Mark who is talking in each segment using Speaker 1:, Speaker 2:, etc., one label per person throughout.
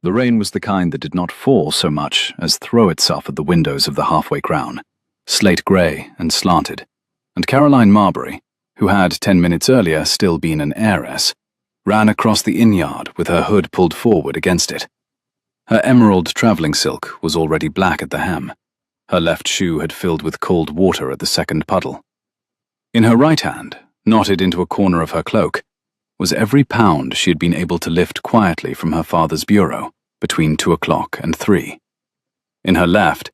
Speaker 1: The rain was the kind that did not fall so much as throw itself at the windows of the halfway crown, slate grey and slanted, and Caroline Marbury, who had 10 minutes earlier still been an heiress, ran across the inn-yard with her hood pulled forward against it. Her emerald travelling silk was already black at the hem. Her left shoe had filled with cold water at the second puddle. In her right hand, knotted into a corner of her cloak, was every pound she had been able to lift quietly from her father's bureau between 2 o'clock and 3. In her left,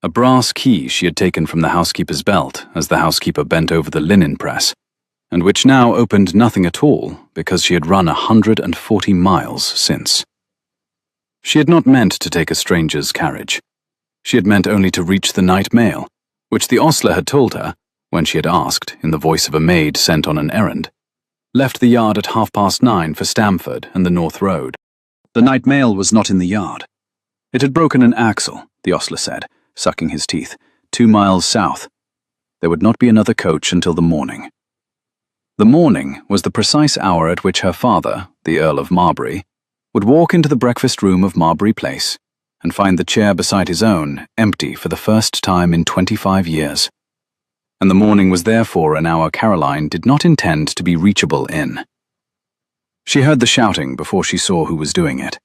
Speaker 1: a brass key she had taken from the housekeeper's belt as the housekeeper bent over the linen press, and which now opened nothing at all because she had run 140 miles since. She had not meant to take a stranger's carriage. She had meant only to reach the night mail, which the ostler had told her, when she had asked, in the voice of a maid sent on an errand, left the yard at 9:30 for Stamford and the North Road. The night mail was not in the yard. It had broken an axle, the ostler said, sucking his teeth, 2 miles south. There would not be another coach until the morning. The morning was the precise hour at which her father, the Earl of Marbury, would walk into the breakfast room of Marbury Place and find the chair beside his own empty for the first time in 25 years. And the morning was therefore an hour Caroline did not intend to be reachable in. She heard the shouting before she saw who was doing it.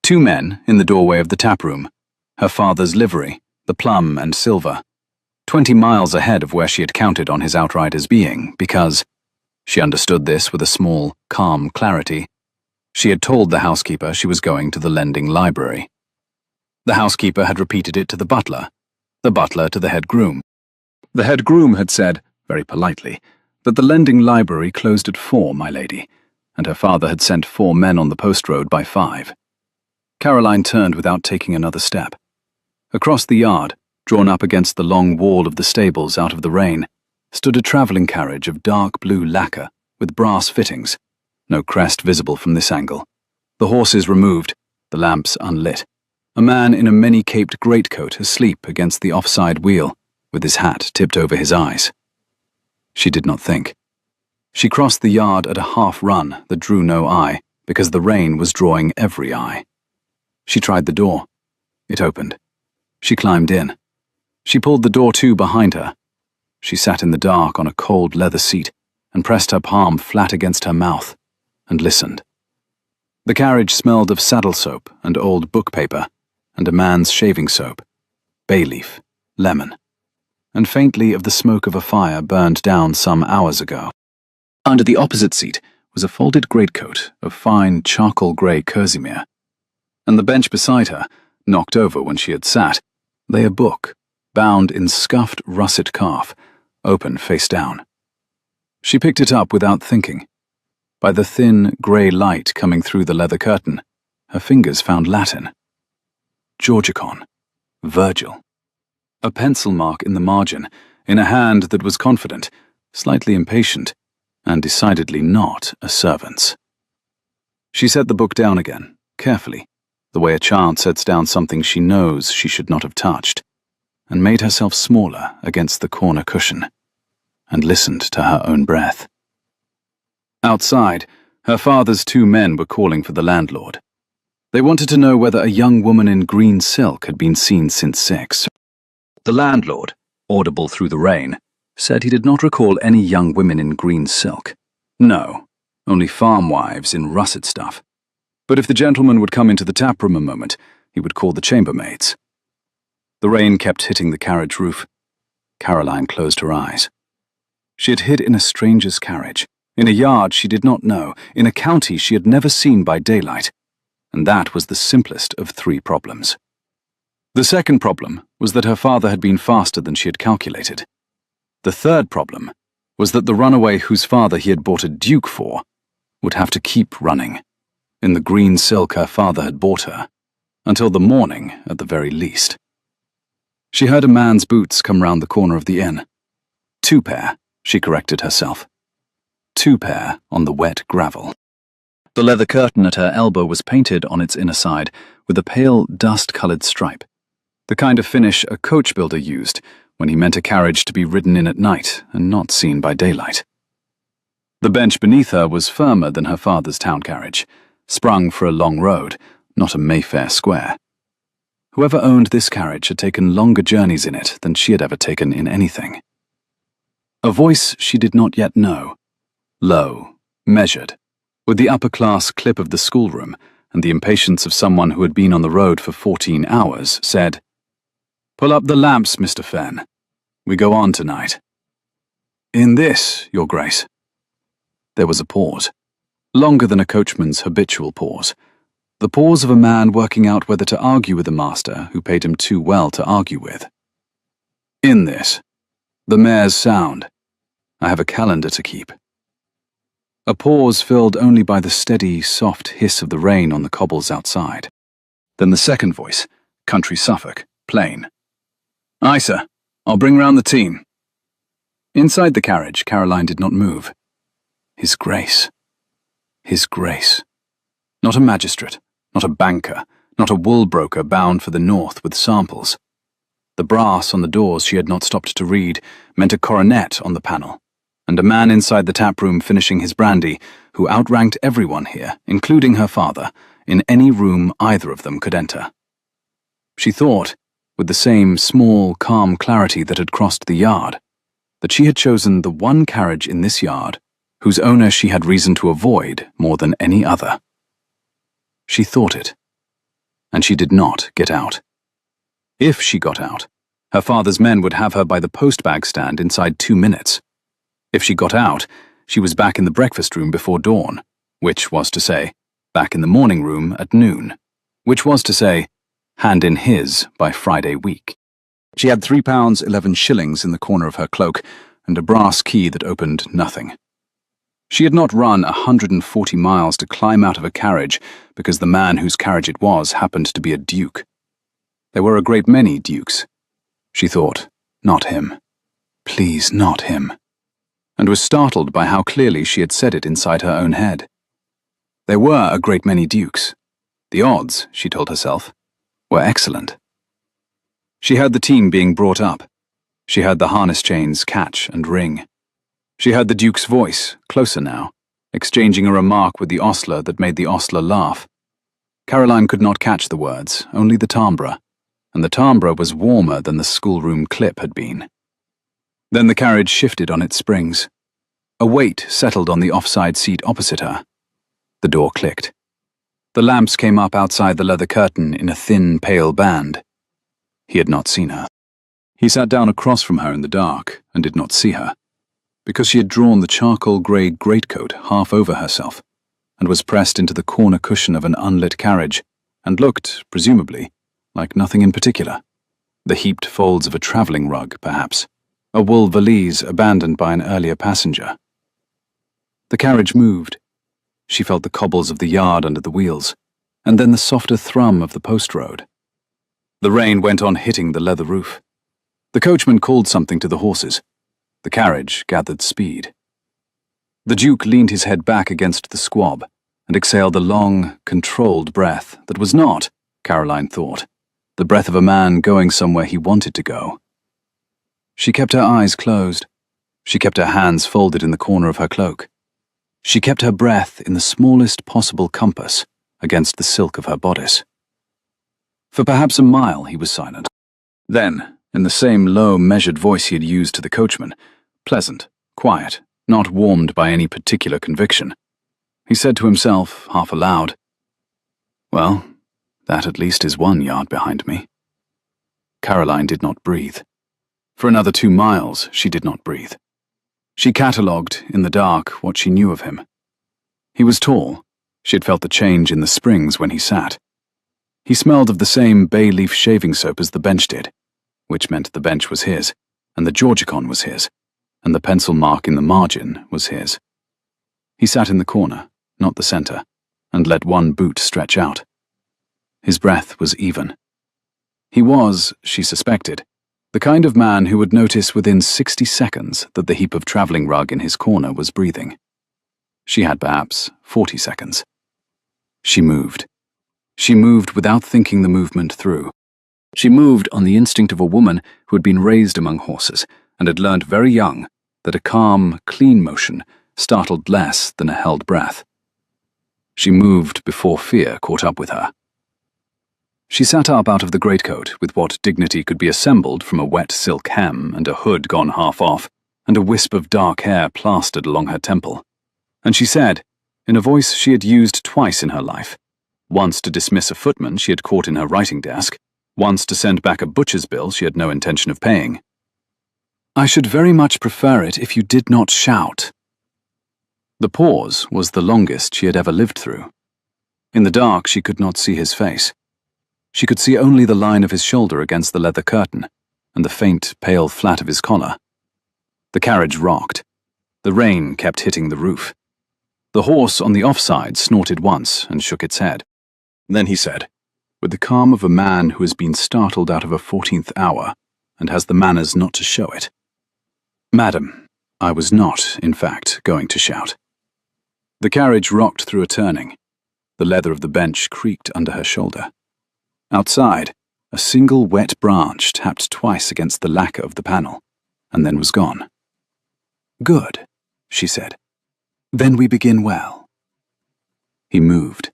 Speaker 1: 2 men in the doorway of the taproom, her father's livery, the plum and silver, 20 miles ahead of where she had counted on his outriders being, because, she understood this with a small, calm clarity, she had told the housekeeper she was going to the lending library. The housekeeper had repeated it to the butler to the head groom. The head groom had said, very politely, that the lending library closed at 4, my lady, and her father had sent 4 men on the post road by 5. Caroline turned without taking another step. Across the yard, drawn up against the long wall of the stables out of the rain, stood a travelling carriage of dark blue lacquer with brass fittings, no crest visible from this angle, the horses removed, the lamps unlit, a man in a many-caped greatcoat asleep against the offside wheel, with his hat tipped over his eyes. She did not think. She crossed the yard at a half-run that drew no eye, because the rain was drawing every eye. She tried the door. It opened. She climbed in. She pulled the door to behind her. She sat in the dark on a cold leather seat and pressed her palm flat against her mouth and listened. The carriage smelled of saddle soap and old book paper and a man's shaving soap, bay leaf, lemon, and faintly of the smoke of a fire burned down some hours ago. Under the opposite seat was a folded greatcoat of fine charcoal grey kerseymere, and the bench beside her, knocked over when she had sat, lay a book, bound in scuffed russet calf, open face down. She picked it up without thinking. By the thin, grey light coming through the leather curtain, her fingers found Latin. Georgicon, Virgil. A pencil mark in the margin, in a hand that was confident, slightly impatient, and decidedly not a servant's. She set the book down again, carefully, the way a child sets down something she knows she should not have touched, and made herself smaller against the corner cushion, and listened to her own breath. Outside, her father's 2 men were calling for the landlord. They wanted to know whether a young woman in green silk had been seen since 6. The landlord, audible through the rain, said he did not recall any young women in green silk. No, only farm wives in russet stuff. But if the gentleman would come into the taproom a moment, he would call the chambermaids. The rain kept hitting the carriage roof. Caroline closed her eyes. She had hid in a stranger's carriage, in a yard she did not know, in a county she had never seen by daylight, and that was the simplest of 3 problems. The second problem was that her father had been faster than she had calculated. The third problem was that the runaway whose father he had bought a duke for would have to keep running, in the green silk her father had bought her, until the morning at the very least. She heard a man's boots come round the corner of the inn. 2 pair, she corrected herself. 2 pair on the wet gravel. The leather curtain at her elbow was painted on its inner side with a pale dust-coloured stripe, the kind of finish a coach builder used when he meant a carriage to be ridden in at night and not seen by daylight. The bench beneath her was firmer than her father's town carriage, sprung for a long road, not a Mayfair Square. Whoever owned this carriage had taken longer journeys in it than she had ever taken in anything. A voice she did not yet know, low, measured, with the upper-class clip of the schoolroom and the impatience of someone who had been on the road for 14 hours, said, "Pull up the lamps, Mr. Fenn. We go on tonight." "In this, Your Grace." There was a pause, longer than a coachman's habitual pause, the pause of a man working out whether to argue with a master who paid him too well to argue with. "In this. The mare's sound. I have a calendar to keep." A pause filled only by the steady, soft hiss of the rain on the cobbles outside. Then the second voice, country Suffolk, plain. "Aye, sir. I'll bring round the team." Inside the carriage, Caroline did not move. His Grace. His Grace. Not a magistrate, not a banker, not a wool broker bound for the north with samples. The brass on the doors she had not stopped to read meant a coronet on the panel, and a man inside the taproom finishing his brandy who outranked everyone here, including her father, in any room either of them could enter. She thought, with the same small, calm clarity that had crossed the yard, that she had chosen the one carriage in this yard whose owner she had reason to avoid more than any other. She thought it, and she did not get out. If she got out, her father's men would have her by the postbag stand inside 2 minutes. If she got out, she was back in the breakfast room before dawn, which was to say, back in the morning room at noon, which was to say, hand in his by Friday week. She had £3.11 in the corner of her cloak and a brass key that opened nothing. She had not run 140 miles to climb out of a carriage because the man whose carriage it was happened to be a duke. There were a great many dukes. She thought, not him. Please, not him. And was startled by how clearly she had said it inside her own head. There were a great many dukes. The odds, she told herself, were excellent. She heard the team being brought up. She heard the harness chains catch and ring. She heard the Duke's voice, closer now, exchanging a remark with the ostler that made the ostler laugh. Caroline could not catch the words, only the timbre, and the timbre was warmer than the schoolroom clip had been. Then the carriage shifted on its springs. A weight settled on the offside seat opposite her. The door clicked. The lamps came up outside the leather curtain in a thin, pale band. He had not seen her. He sat down across from her in the dark and did not see her, because she had drawn the charcoal-grey greatcoat half over herself and was pressed into the corner cushion of an unlit carriage and looked, presumably, like nothing in particular. The heaped folds of a travelling rug, perhaps, a wool valise abandoned by an earlier passenger. The carriage moved. She felt the cobbles of the yard under the wheels, and then the softer thrum of the post road. The rain went on hitting the leather roof. The coachman called something to the horses. The carriage gathered speed. The Duke leaned his head back against the squab and exhaled a long, controlled breath that was not, Caroline thought, the breath of a man going somewhere he wanted to go. She kept her eyes closed. She kept her hands folded in the corner of her cloak. She kept her breath in the smallest possible compass against the silk of her bodice. For perhaps a mile he was silent. Then, in the same low, measured voice he had used to the coachman, pleasant, quiet, not warmed by any particular conviction, he said to himself, half aloud, "Well, that at least is 1 yard behind me." Caroline did not breathe. For another 2 miles, she did not breathe. She catalogued, in the dark, what she knew of him. He was tall. She had felt the change in the springs when he sat. He smelled of the same bay-leaf shaving soap as the bench did, which meant the bench was his, and the Georgicon was his, and the pencil mark in the margin was his. He sat in the corner, not the centre, and let one boot stretch out. His breath was even. He was, she suspected, the kind of man who would notice within 60 seconds that the heap of travelling rug in his corner was breathing. She had perhaps 40 seconds. She moved. She moved without thinking the movement through. She moved on the instinct of a woman who had been raised among horses and had learned very young that a calm, clean motion startled less than a held breath. She moved before fear caught up with her, She sat up out of the greatcoat with what dignity could be assembled from a wet silk hem and a hood gone half off, and a wisp of dark hair plastered along her temple. And she said, in a voice she had used twice in her life, once to dismiss a footman she had caught in her writing desk, once to send back a butcher's bill she had no intention of paying, "I should very much prefer it if you did not shout." The pause was the longest she had ever lived through. In the dark she could not see his face. She could see only the line of his shoulder against the leather curtain, and the faint, pale flat of his collar. The carriage rocked. The rain kept hitting the roof. The horse on the offside snorted once and shook its head. Then he said, with the calm of a man who has been startled out of a 14th hour and has the manners not to show it, "Madam, I was not, in fact, going to shout." The carriage rocked through a turning. The leather of the bench creaked under her shoulder. Outside, a single wet branch tapped twice against the lacquer of the panel, and then was gone. "Good," she said. "Then we begin well." He moved.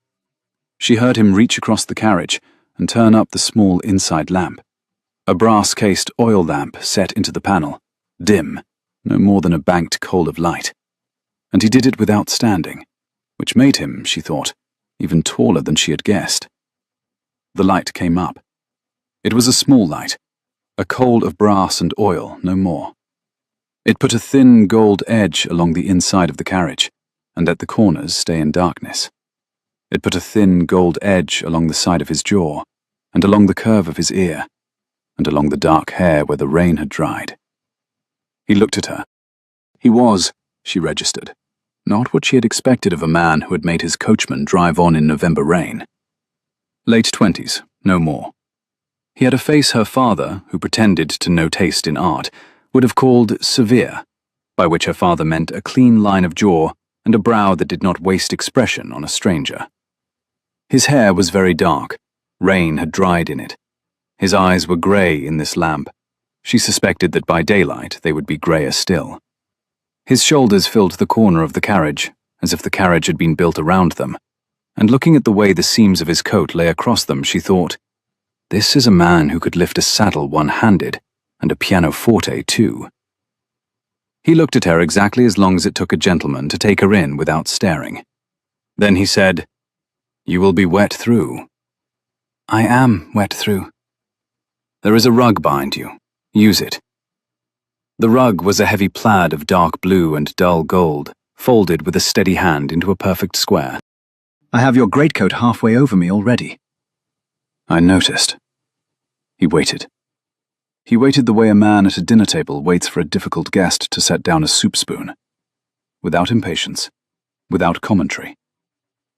Speaker 1: She heard him reach across the carriage and turn up the small inside lamp. A brass-cased oil lamp set into the panel, dim, no more than a banked coal of light. And he did it without standing, which made him, she thought, even taller than she had guessed. The light came up. It was a small light, a coal of brass and oil, no more. It put a thin gold edge along the inside of the carriage, and let the corners stay in darkness. It put a thin gold edge along the side of his jaw, and along the curve of his ear, and along the dark hair where the rain had dried. He looked at her. He was, she registered, not what she had expected of a man who had made his coachman drive on in November rain. Late 20s, no more. He had a face her father, who pretended to no taste in art, would have called severe, by which her father meant a clean line of jaw and a brow that did not waste expression on a stranger. His hair was very dark. Rain had dried in it. His eyes were grey in this lamp. She suspected that by daylight they would be greyer still. His shoulders filled the corner of the carriage, as if the carriage had been built around them, and looking at the way the seams of his coat lay across them, she thought, "This is a man who could lift a saddle one-handed, and a pianoforte too." He looked at her exactly as long as it took a gentleman to take her in without staring. Then he said, "You will be wet through." "I am wet through." "There is a rug behind you. Use it." The rug was a heavy plaid of dark blue and dull gold, folded with a steady hand into a perfect square. "I have your greatcoat halfway over me already." "I noticed." He waited. He waited the way a man at a dinner table waits for a difficult guest to set down a soup spoon. Without impatience, without commentary,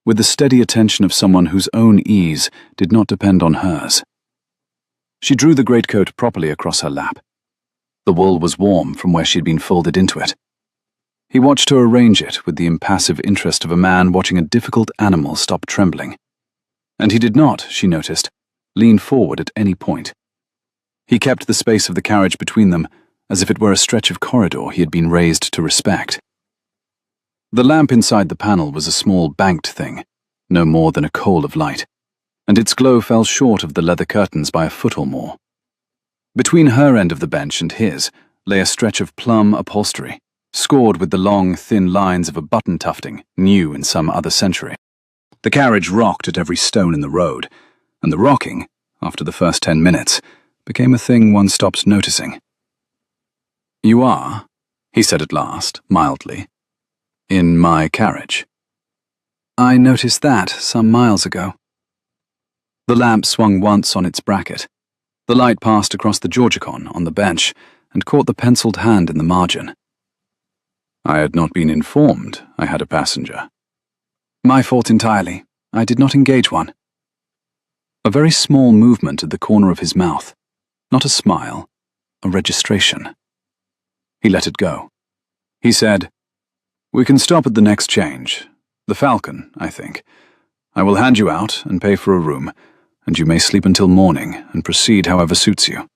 Speaker 1: with the steady attention of someone whose own ease did not depend on hers. She drew the greatcoat properly across her lap. The wool was warm from where she had been folded into it. He watched her arrange it with the impassive interest of a man watching a difficult animal stop trembling. And he did not, she noticed, lean forward at any point. He kept the space of the carriage between them, as if it were a stretch of corridor he had been raised to respect. The lamp inside the panel was a small banked thing, no more than a coal of light, and its glow fell short of the leather curtains by a foot or more. Between her end of the bench and his lay a stretch of plum upholstery, scored with the long, thin lines of a button tufting, new in some other century. The carriage rocked at every stone in the road, and the rocking, after the first 10 minutes, became a thing one stopped noticing. "You are," he said at last, mildly, "in my carriage." "I noticed that some miles ago." The lamp swung once on its bracket. The light passed across the Georgicon on the bench and caught the penciled hand in the margin. "I had not been informed I had a passenger." "My fault entirely. I did not engage one." A very small movement at the corner of his mouth. Not a smile, a registration. He let it go. He said, "We can stop at the next change. The Falcon, I think. I will hand you out and pay for a room, and you may sleep until morning and proceed however suits you."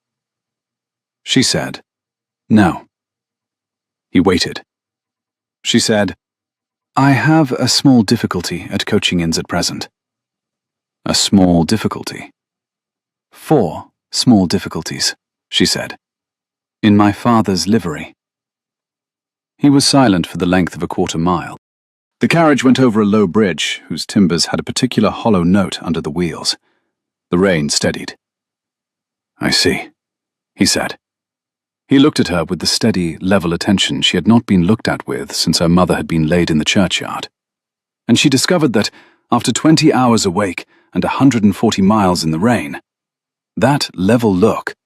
Speaker 1: She said, "No." He waited. She said, "I have a small difficulty at coaching inns at present." A small difficulty. 4 small difficulties, she said. In my father's livery. He was silent for the length of a quarter-mile. The carriage went over a low bridge whose timbers had a particular hollow note under the wheels. The rain steadied. I see, he said. He looked at her with the steady, level attention she had not been looked at with since her mother had been laid in the churchyard. And she discovered that, after 20 hours awake and 140 miles in the rain, that level look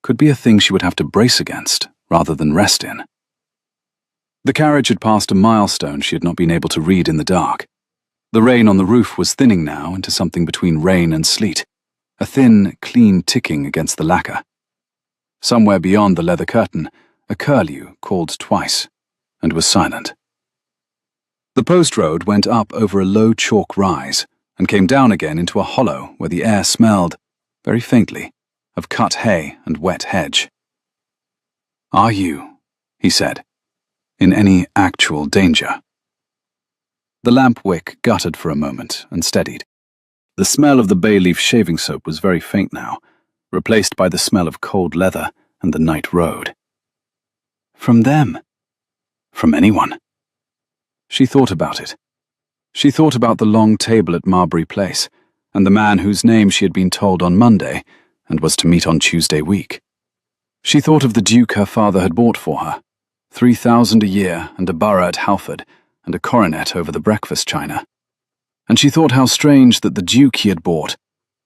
Speaker 1: could be a thing she would have to brace against rather than rest in. The carriage had passed a milestone she had not been able to read in the dark. The rain on the roof was thinning now into something between rain and sleet, a thin, clean ticking against the lacquer. Somewhere beyond the leather curtain, a curlew called twice and was silent. The post road went up over a low chalk rise and came down again into a hollow where the air smelled, very faintly, of cut hay and wet hedge. Are you, he said, in any actual danger? The lamp wick guttered for a moment and steadied. The smell of the bay-leaf shaving soap was very faint now, replaced by the smell of cold leather and the night road. From them? From anyone? She thought about it. She thought about the long table at Marbury Place, and the man whose name she had been told on Monday, and was to meet on Tuesday week. She thought of the Duke her father had bought for her, 3,000 a year and a borough at Halford, and a coronet over the breakfast china. And she thought how strange that the Duke he had bought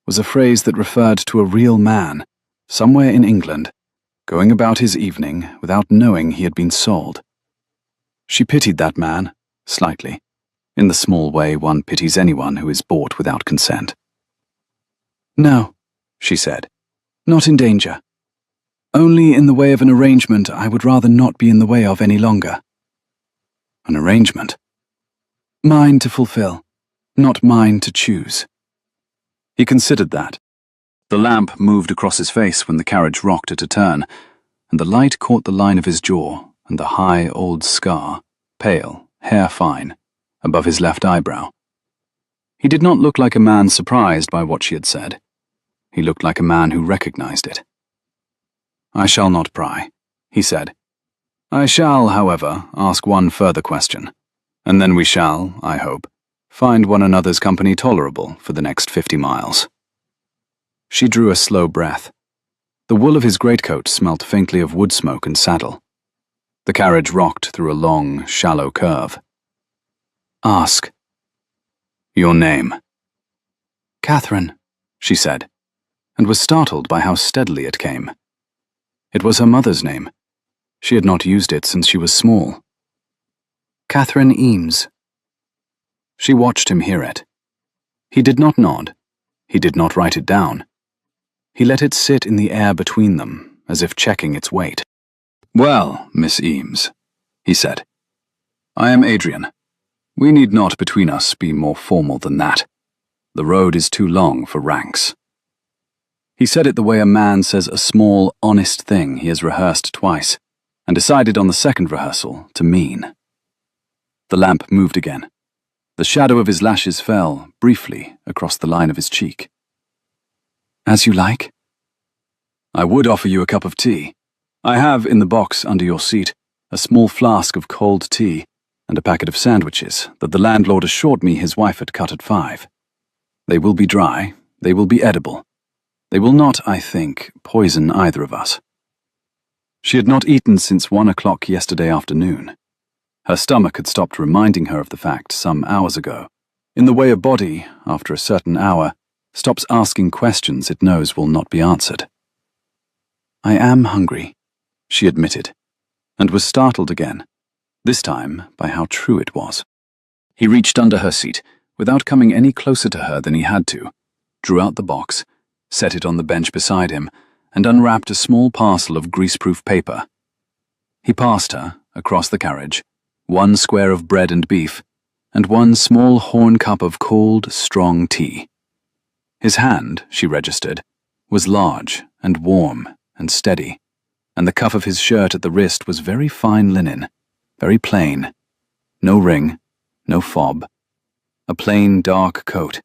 Speaker 1: was a phrase that referred to a real man, somewhere in England, going about his evening without knowing he had been sold. She pitied that man, slightly, in the small way one pities anyone who is bought without consent. No, she said, not in danger. Only in the way of an arrangement I would rather not be in the way of any longer. An arrangement? Mine to fulfill, not mine to choose. He considered that. The lamp moved across his face when the carriage rocked at a turn, and the light caught the line of his jaw and the high old scar, pale, hair-fine, above his left eyebrow. He did not look like a man surprised by what she had said. He looked like a man who recognized it. I shall not pry, he said. I shall, however, ask one further question, and then we shall, I hope, find one another's company tolerable for the next 50 miles. She drew a slow breath. The wool of his greatcoat smelt faintly of wood smoke and saddle. The carriage rocked through a long, shallow curve. Ask. Your name. Catherine, she said, and was startled by how steadily it came. It was her mother's name. She had not used it since she was small. Catherine Eames. She watched him hear it. He did not nod. He did not write it down. He let it sit in the air between them, as if checking its weight. Well, Miss Eames, he said, I am Adrian. We need not between us be more formal than that. The road is too long for ranks. He said it the way a man says a small, honest thing he has rehearsed twice, and decided on the second rehearsal to mean. The lamp moved again. The shadow of his lashes fell, briefly, across the line of his cheek. As you like. I would offer you a cup of tea. I have, in the box under your seat, a small flask of cold tea and a packet of sandwiches that the landlord assured me his wife had cut at 5. They will be dry, they will be edible. They will not, I think, poison either of us. She had not eaten since 1 o'clock yesterday afternoon. Her stomach had stopped reminding her of the fact some hours ago, in the way a body, after a certain hour, stops asking questions it knows will not be answered. I am hungry, she admitted, and was startled again, this time by how true it was. He reached under her seat, without coming any closer to her than he had to, drew out the box, set it on the bench beside him, and unwrapped a small parcel of greaseproof paper. He passed her, across the carriage, 1 square of bread and beef, and 1 small horn cup of cold, strong tea. His hand, she registered, was large and warm and steady, and the cuff of his shirt at the wrist was very fine linen, very plain. No ring, no fob. A plain, dark coat.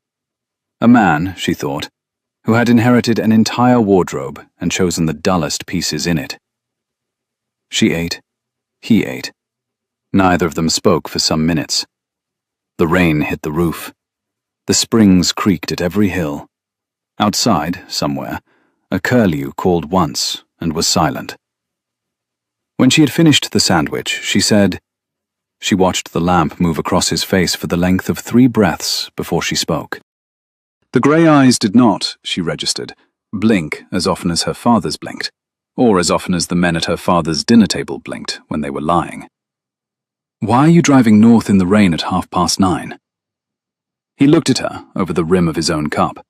Speaker 1: A man, she thought, who had inherited an entire wardrobe and chosen the dullest pieces in it. She ate. He ate. Neither of them spoke for some minutes. The rain hit the roof. The springs creaked at every hill. Outside, somewhere, a curlew called once and was silent. When she had finished the sandwich, she said. She watched the lamp move across his face for the length of 3 breaths before she spoke. The grey eyes did not, she registered, blink as often as her father's blinked, or as often as the men at her father's dinner table blinked when they were lying. Why are you driving north in the rain at 9:30? He looked at her over the rim of his own cup.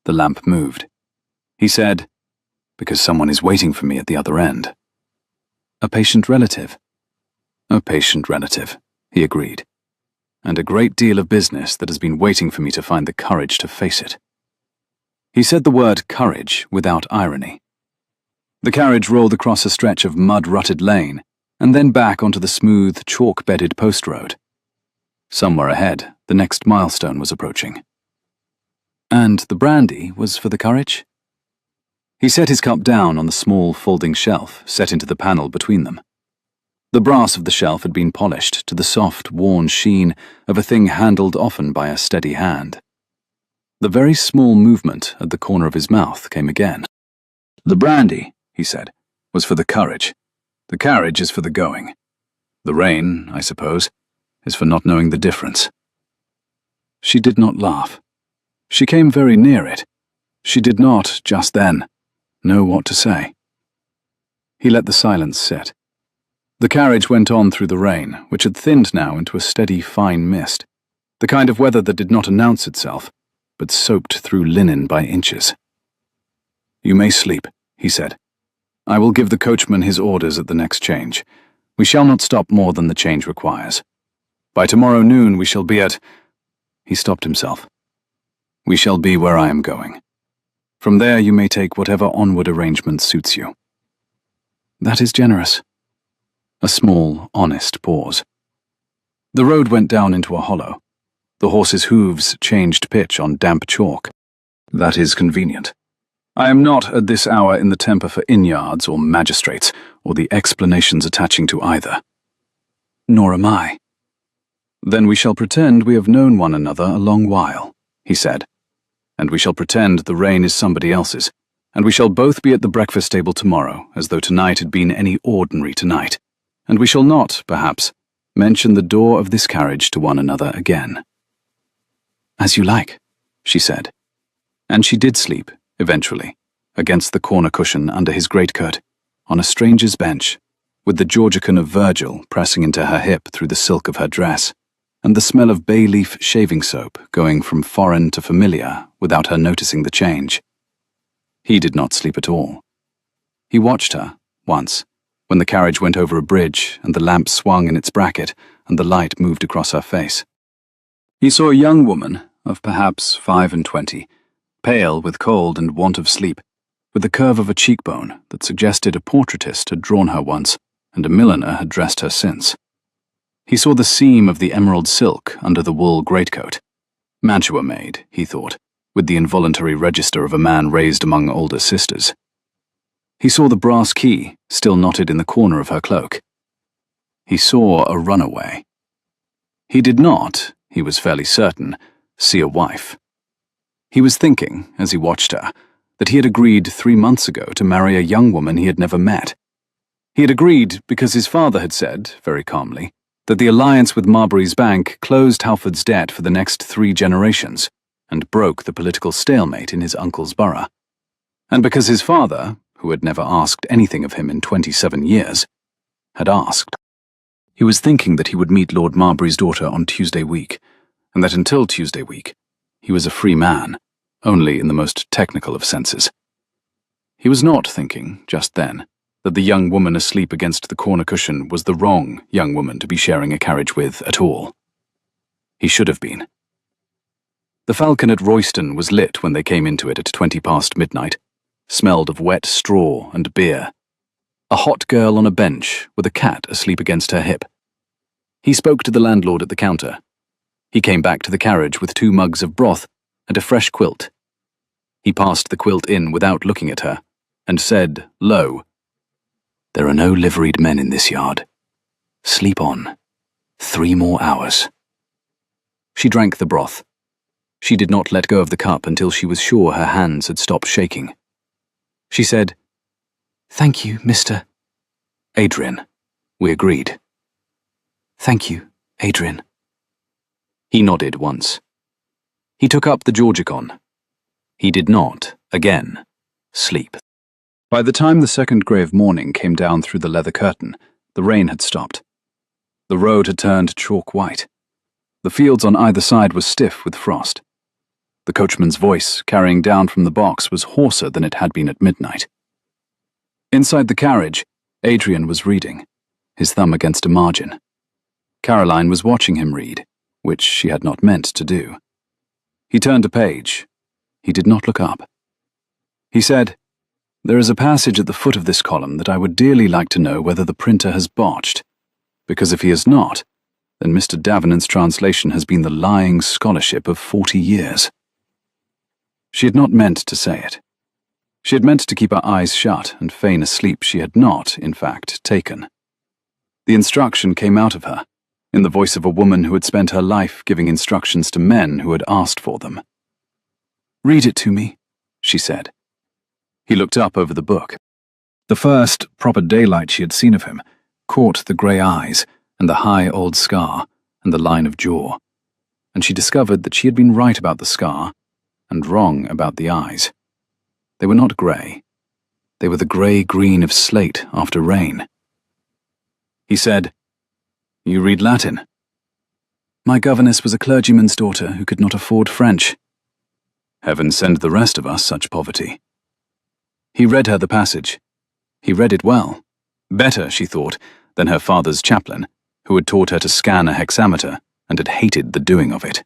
Speaker 1: The lamp moved. He said, because someone is waiting for me at the other end. A patient relative. A patient relative, he agreed. And a great deal of business that has been waiting for me to find the courage to face it. He said the word courage without irony. The carriage rolled across a stretch of mud-rutted lane, and then back onto the smooth, chalk-bedded post road. Somewhere ahead, the next milestone was approaching. And the brandy was for the courage? He set his cup down on the small folding shelf set into the panel between them. The brass of the shelf had been polished to the soft, worn sheen of a thing handled often by a steady hand. The very small movement at the corner of his mouth came again. The brandy, he said, was for the courage. The carriage is for the going. The rain, I suppose, is for not knowing the difference. She did not laugh. She came very near it. She did not, just then, know what to say. He let the silence sit. The carriage went on through the rain, which had thinned now into a steady, fine mist, the kind of weather that did not announce itself, but soaked through linen by inches. You may sleep, he said. I will give the coachman his orders at the next change. We shall not stop more than the change requires. By tomorrow noon we shall be at... He stopped himself. We shall be where I am going. From there you may take whatever onward arrangement suits you. That is generous. A small, honest pause. The road went down into a hollow. The horse's hooves changed pitch on damp chalk. That is convenient. I am not at this hour in the temper for inn-yards or magistrates, or the explanations attaching to either. Nor am I. Then we shall pretend we have known one another a long while, he said. And we shall pretend the rain is somebody else's, and we shall both be at the breakfast table tomorrow, as though tonight had been any ordinary tonight, and we shall not, perhaps, mention the door of this carriage to one another again. As you like, she said. And she did sleep, eventually, against the corner cushion under his greatcoat, on a stranger's bench, with the Georgican of Virgil pressing into her hip through the silk of her dress, and the smell of bay leaf shaving soap going from foreign to familiar without her noticing the change. He did not sleep at all. He watched her, once, when the carriage went over a bridge and the lamp swung in its bracket and the light moved across her face. He saw a young woman of perhaps 25, pale with cold and want of sleep, with the curve of a cheekbone that suggested a portraitist had drawn her once and a milliner had dressed her since. He saw the seam of the emerald silk under the wool greatcoat. Mantua made, he thought, with the involuntary register of a man raised among older sisters. He saw the brass key still knotted in the corner of her cloak. He saw a runaway. He did not, he was fairly certain, see a wife. He was thinking, as he watched her, that he had agreed 3 months ago to marry a young woman he had never met. He had agreed because his father had said, very calmly, that the alliance with Marbury's bank closed Halford's debt for the next 3 generations and broke the political stalemate in his uncle's borough. And because his father, who had never asked anything of him in 27 years, had asked. He was thinking that he would meet Lord Marbury's daughter on Tuesday week, and that until Tuesday week, he was a free man, only in the most technical of senses. He was not thinking, just then, that the young woman asleep against the corner cushion was the wrong young woman to be sharing a carriage with at all. He should have been. The Falcon at Royston was lit when they came into it at 20 past midnight, smelled of wet straw and beer. A hot girl on a bench with a cat asleep against her hip. He spoke to the landlord at the counter. He came back to the carriage with 2 mugs of broth and a fresh quilt. He passed the quilt in without looking at her, and said, low, "There are no liveried men in this yard. Sleep on. 3 more hours." She drank the broth. She did not let go of the cup until she was sure her hands had stopped shaking. She said, "Thank you, Mr. Adrian." We agreed. "Thank you, Adrian." He nodded once. He took up the Georgicon. He did not, again, sleep. By the time the second grey of morning came down through the leather curtain, the rain had stopped. The road had turned chalk white. The fields on either side were stiff with frost. The coachman's voice, carrying down from the box, was hoarser than it had been at midnight. Inside the carriage, Adrian was reading, his thumb against a margin. Caroline was watching him read, which she had not meant to do. He turned a page. He did not look up. He said, "There is a passage at the foot of this column that I would dearly like to know whether the printer has botched, because if he has not, then Mr. Davenant's translation has been the lying scholarship of 40 years. She had not meant to say it. She had meant to keep her eyes shut and feign a sleep she had not, in fact, taken. The instruction came out of her, in the voice of a woman who had spent her life giving instructions to men who had asked for them. "Read it to me," she said. He looked up over the book. The first proper daylight she had seen of him caught the grey eyes and the high old scar and the line of jaw, and she discovered that she had been right about the scar and wrong about the eyes. They were not grey. They were the grey-green of slate after rain. He said, "You read Latin?" "My governess was a clergyman's daughter who could not afford French." "Heaven send the rest of us such poverty." He read her the passage. He read it well. Better, she thought, than her father's chaplain, who had taught her to scan a hexameter and had hated the doing of it.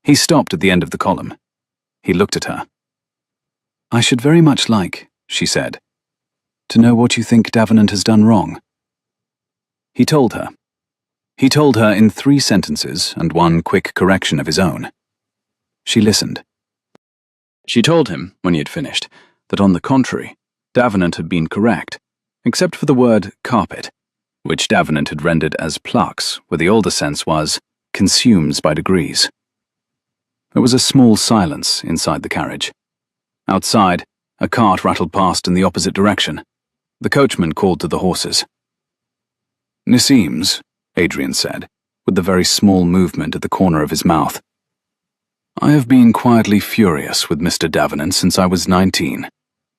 Speaker 1: He stopped at the end of the column. He looked at her. "I should very much like," she said, "to know what you think Davenant has done wrong." He told her. He told her in 3 sentences and one quick correction of his own. She listened. She told him, when he had finished, that on the contrary, Davenant had been correct, except for the word carpet, which Davenant had rendered as plucks, where the older sense was consumes by degrees. There was a small silence inside the carriage. Outside, a cart rattled past in the opposite direction. The coachman called to the horses. "Niseems," Adrian said, with the very small movement at the corner of his mouth. "I have been quietly furious with Mr. Davenant since I was 19,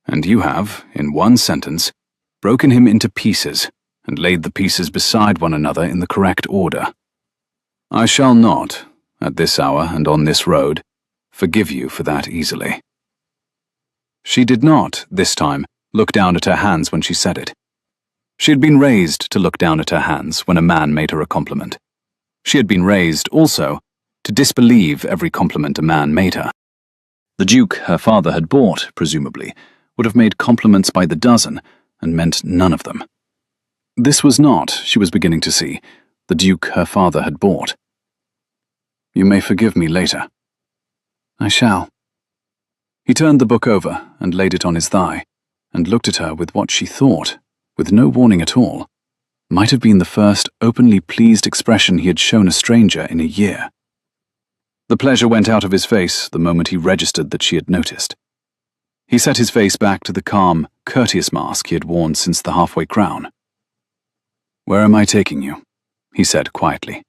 Speaker 1: and you have, in one sentence, broken him into pieces and laid the pieces beside one another in the correct order. I shall not, at this hour and on this road, forgive you for that easily." She did not, this time, look down at her hands when she said it. She had been raised to look down at her hands when a man made her a compliment. She had been raised, also, to disbelieve every compliment a man made her. The Duke her father had bought, presumably, would have made compliments by the dozen and meant none of them. This was not, she was beginning to see, the Duke her father had bought. "You may forgive me later." "I shall." He turned the book over and laid it on his thigh, and looked at her with what she thought, with no warning at all, might have been the first openly pleased expression he had shown a stranger in a year. The pleasure went out of his face the moment he registered that she had noticed. He set his face back to the calm, courteous mask he had worn since the halfway crown. "Where am I taking you?" he said quietly.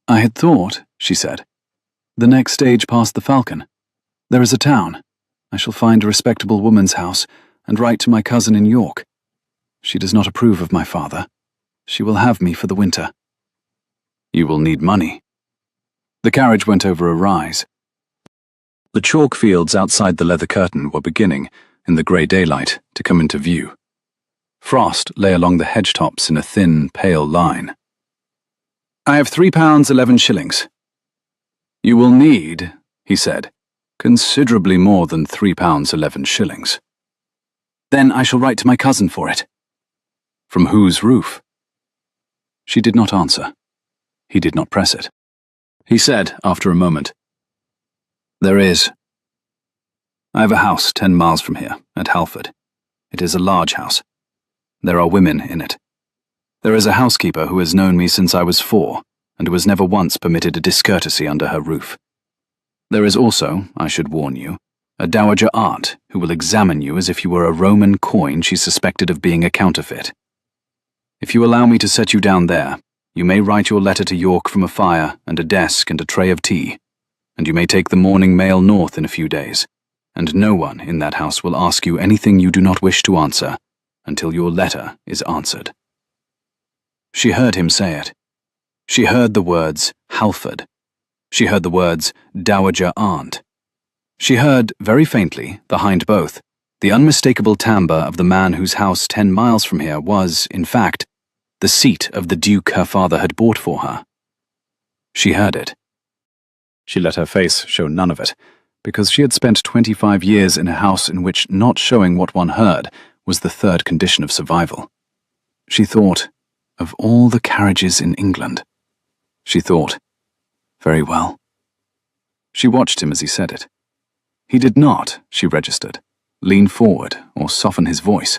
Speaker 1: "I had thought," she said, "the next stage past the Falcon. There is a town. I shall find a respectable woman's house and write to my cousin in York. She does not approve of my father. She will have me for the winter." "You will need money." The carriage went over a rise. The chalk fields outside the leather curtain were beginning, in the grey daylight, to come into view. Frost lay along the hedge tops in a thin, pale line. "I have £3 11 shillings. "You will need," he said, "considerably more than £3 11 shillings." "Then I shall write to my cousin for it." "From whose roof?" She did not answer. He did not press it. He said, after a moment, "There is." I have a house 10 miles from here, at Halford. It is a large house. There are women in it. There is a housekeeper who has known me since I was 4, and who has never once permitted a discourtesy under her roof. There is also, I should warn you, a dowager aunt who will examine you as if you were a Roman coin she suspected of being a counterfeit. If you allow me to set you down there, you may write your letter to York from a fire and a desk and a tray of tea, and you may take the morning mail north in a few days, and no one in that house will ask you anything you do not wish to answer until your letter is answered. She heard him say it. She heard the words Halford. She heard the words dowager aunt. She heard, very faintly, behind both, the unmistakable timbre of the man whose house 10 miles from here was, in fact, the seat of the duke her father had bought for her. She heard it. She let her face show none of it, because she had spent 25 years in a house in which not showing what one heard was the third condition of survival. She thought, of all the carriages in England. She thought, very well. She watched him as he said it. He did not, she registered, lean forward or soften his voice,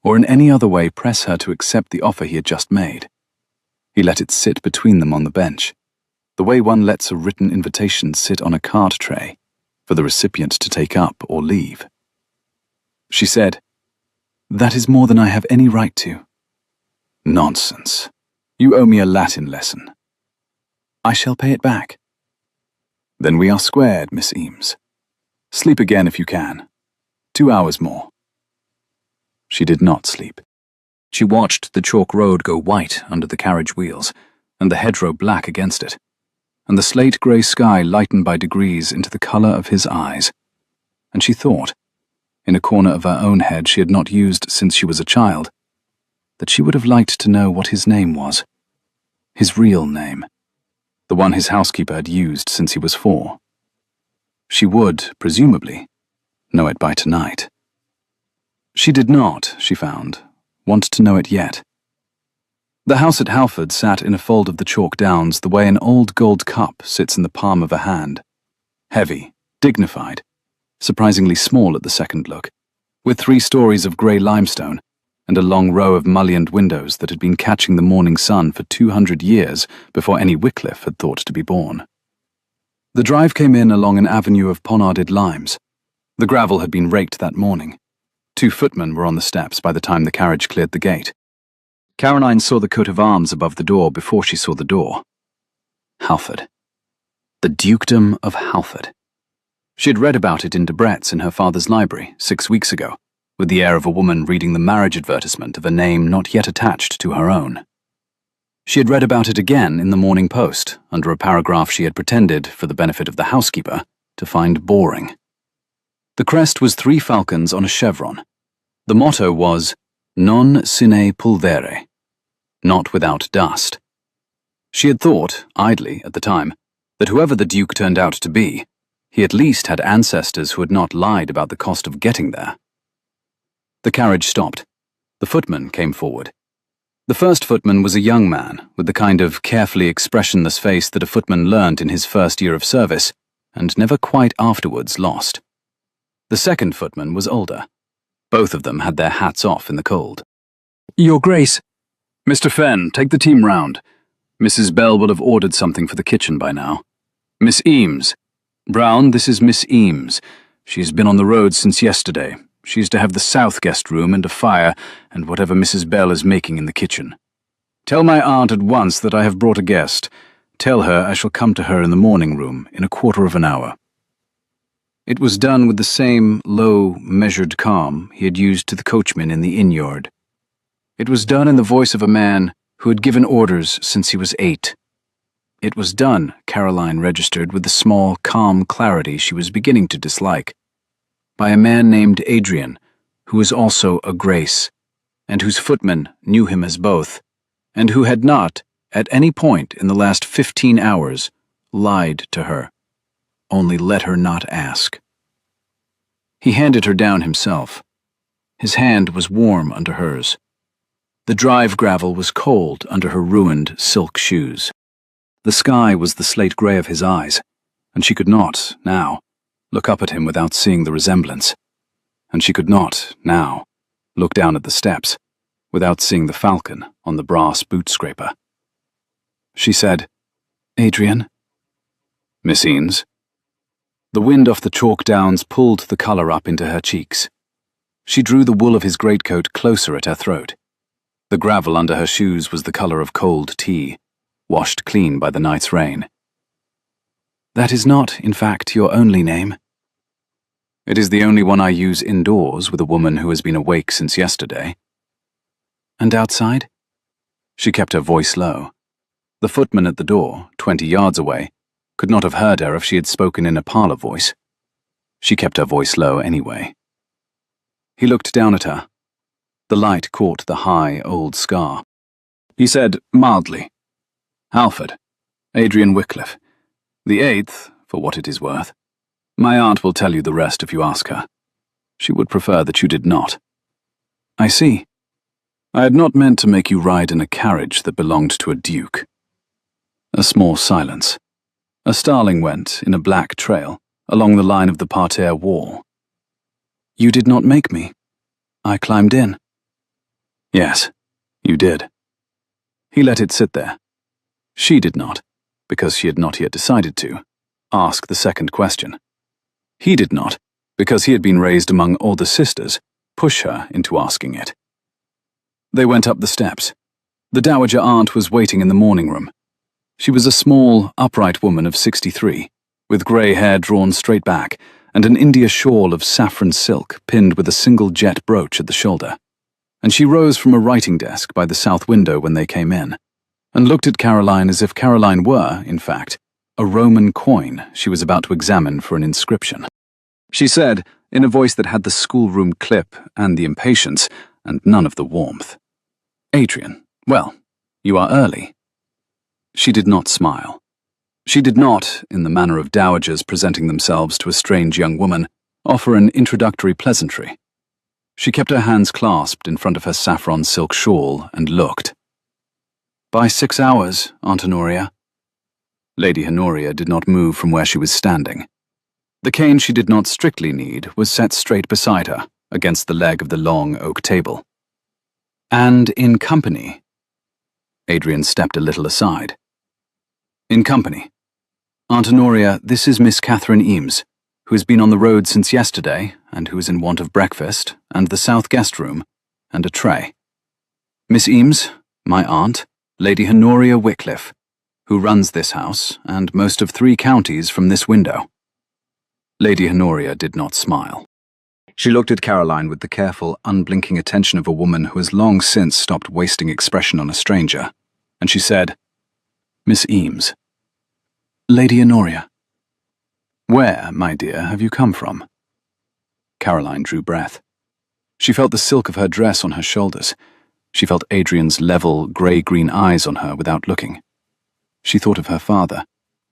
Speaker 1: or in any other way press her to accept the offer he had just made. He let it sit between them on the bench, the way one lets a written invitation sit on a card tray, for the recipient to take up or leave. She said, "That is more than I have any right to." "Nonsense. You owe me a Latin lesson." "I shall pay it back." "Then we are squared, Miss Eames. Sleep again if you can. 2 hours more." She did not sleep. She watched the chalk road go white under the carriage wheels, and the hedgerow black against it, and the slate-grey sky lighten by degrees into the colour of his eyes. And she thought, in a corner of her own head she had not used since she was a child, that she would have liked to know what his name was. His real name. The one his housekeeper had used since he was 4. She would, presumably, know it by tonight. She did not, she found, want to know it yet. The house at Halford sat in a fold of the chalk downs the way an old gold cup sits in the palm of a hand. Heavy, dignified, surprisingly small at the second look, with 3 stories of grey limestone and a long row of mullioned windows that had been catching the morning sun for 200 years before any Wycliffe had thought to be born. The drive came in along an avenue of ponarded limes. The gravel had been raked that morning. 2 footmen were on the steps by the time the carriage cleared the gate. Caroline saw the coat of arms above the door before she saw the door. Halford. The Dukedom of Halford. She had read about it in Debrett's in her father's library 6 weeks ago, with the air of a woman reading the marriage advertisement of a name not yet attached to her own. She had read about it again in the Morning Post, under a paragraph she had pretended, for the benefit of the housekeeper, to find boring. The crest was 3 falcons on a chevron. The motto was, non sine pulvere, not without dust. She had thought, idly at the time, that whoever the Duke turned out to be, he at least had ancestors who had not lied about the cost of getting there. The carriage stopped. The footman came forward. The first footman was a young man, with the kind of carefully expressionless face that a footman learnt in his first year of service, and never quite afterwards lost. The second footman was older. Both of them had their hats off in the cold. "Your Grace." "Mr. Fenn, take the team round. Mrs. Bell will have ordered something for the kitchen by now. Miss Eames. Brown, this is Miss Eames. She's been on the road since yesterday. She's to have the south guest room and a fire and whatever Mrs. Bell is making in the kitchen. Tell my aunt at once that I have brought a guest. Tell her I shall come to her in the morning room in a quarter of an hour." It was done with the same low, measured calm he had used to the coachman in the inn-yard. It was done in the voice of a man who had given orders since he was 8. It was done, Caroline registered with the small, calm clarity she was beginning to dislike, by a man named Adrian, who was also a Grace, and whose footman knew him as both, and who had not, at any point in the last 15 hours, lied to her. Only let her not ask. He handed her down himself. His hand was warm under hers. The drive gravel was cold under her ruined silk shoes. The sky was the slate grey of his eyes, and she could not, now, look up at him without seeing the resemblance, and she could not, now, look down at the steps without seeing the falcon on the brass boot scraper. She said, "Adrian?" "Miss Eames?" The wind off the chalk downs pulled the colour up into her cheeks. She drew the wool of his greatcoat closer at her throat. The gravel under her shoes was the colour of cold tea, washed clean by the night's rain. "That is not, in fact, your only name." "It is the only one I use indoors with a woman who has been awake since yesterday." "And outside?" She kept her voice low. The footman at the door, 20 yards away, could not have heard her if she had spoken in a parlour voice. She kept her voice low anyway. He looked down at her. The light caught the high, old scar. He said mildly, "Halford, Adrian Wycliffe. The 8th, for what it is worth. My aunt will tell you the rest if you ask her. She would prefer that you did not." "I see. I had not meant to make you ride in a carriage that belonged to a duke." A small silence. A starling went, in a black trail, along the line of the parterre wall. "You did not make me. I climbed in." "Yes, you did." He let it sit there. She did not, because she had not yet decided to, ask the second question. He did not, because he had been raised among all the sisters, push her into asking it. They went up the steps. The dowager aunt was waiting in the morning room. She was a small, upright woman of 63, with grey hair drawn straight back, and an India shawl of saffron silk pinned with a single jet brooch at the shoulder. And she rose from a writing desk by the south window when they came in, and looked at Caroline as if Caroline were, in fact, a Roman coin she was about to examine for an inscription. She said, in a voice that had the schoolroom clip and the impatience, and none of the warmth, "Adrian, well, you are early." She did not smile. She did not, in the manner of dowagers presenting themselves to a strange young woman, offer an introductory pleasantry. She kept her hands clasped in front of her saffron silk shawl and looked. "By 6 hours, Aunt Honoria." Lady Honoria did not move from where she was standing. The cane she did not strictly need was set straight beside her, against the leg of the long oak table. "And in company." Adrian stepped a little aside. "In company. Aunt Honoria, this is Miss Catherine Eames, who has been on the road since yesterday, and who is in want of breakfast, and the south guest room, and a tray. Miss Eames, my aunt, Lady Honoria Wycliffe, who runs this house, and most of 3 counties from this window." Lady Honoria did not smile. She looked at Caroline with the careful, unblinking attention of a woman who has long since stopped wasting expression on a stranger, and she said, "Miss Eames." "Lady Honoria." "Where, my dear, have you come from?" Caroline drew breath. She felt the silk of her dress on her shoulders. She felt Adrian's level, grey-green eyes on her without looking. She thought of her father,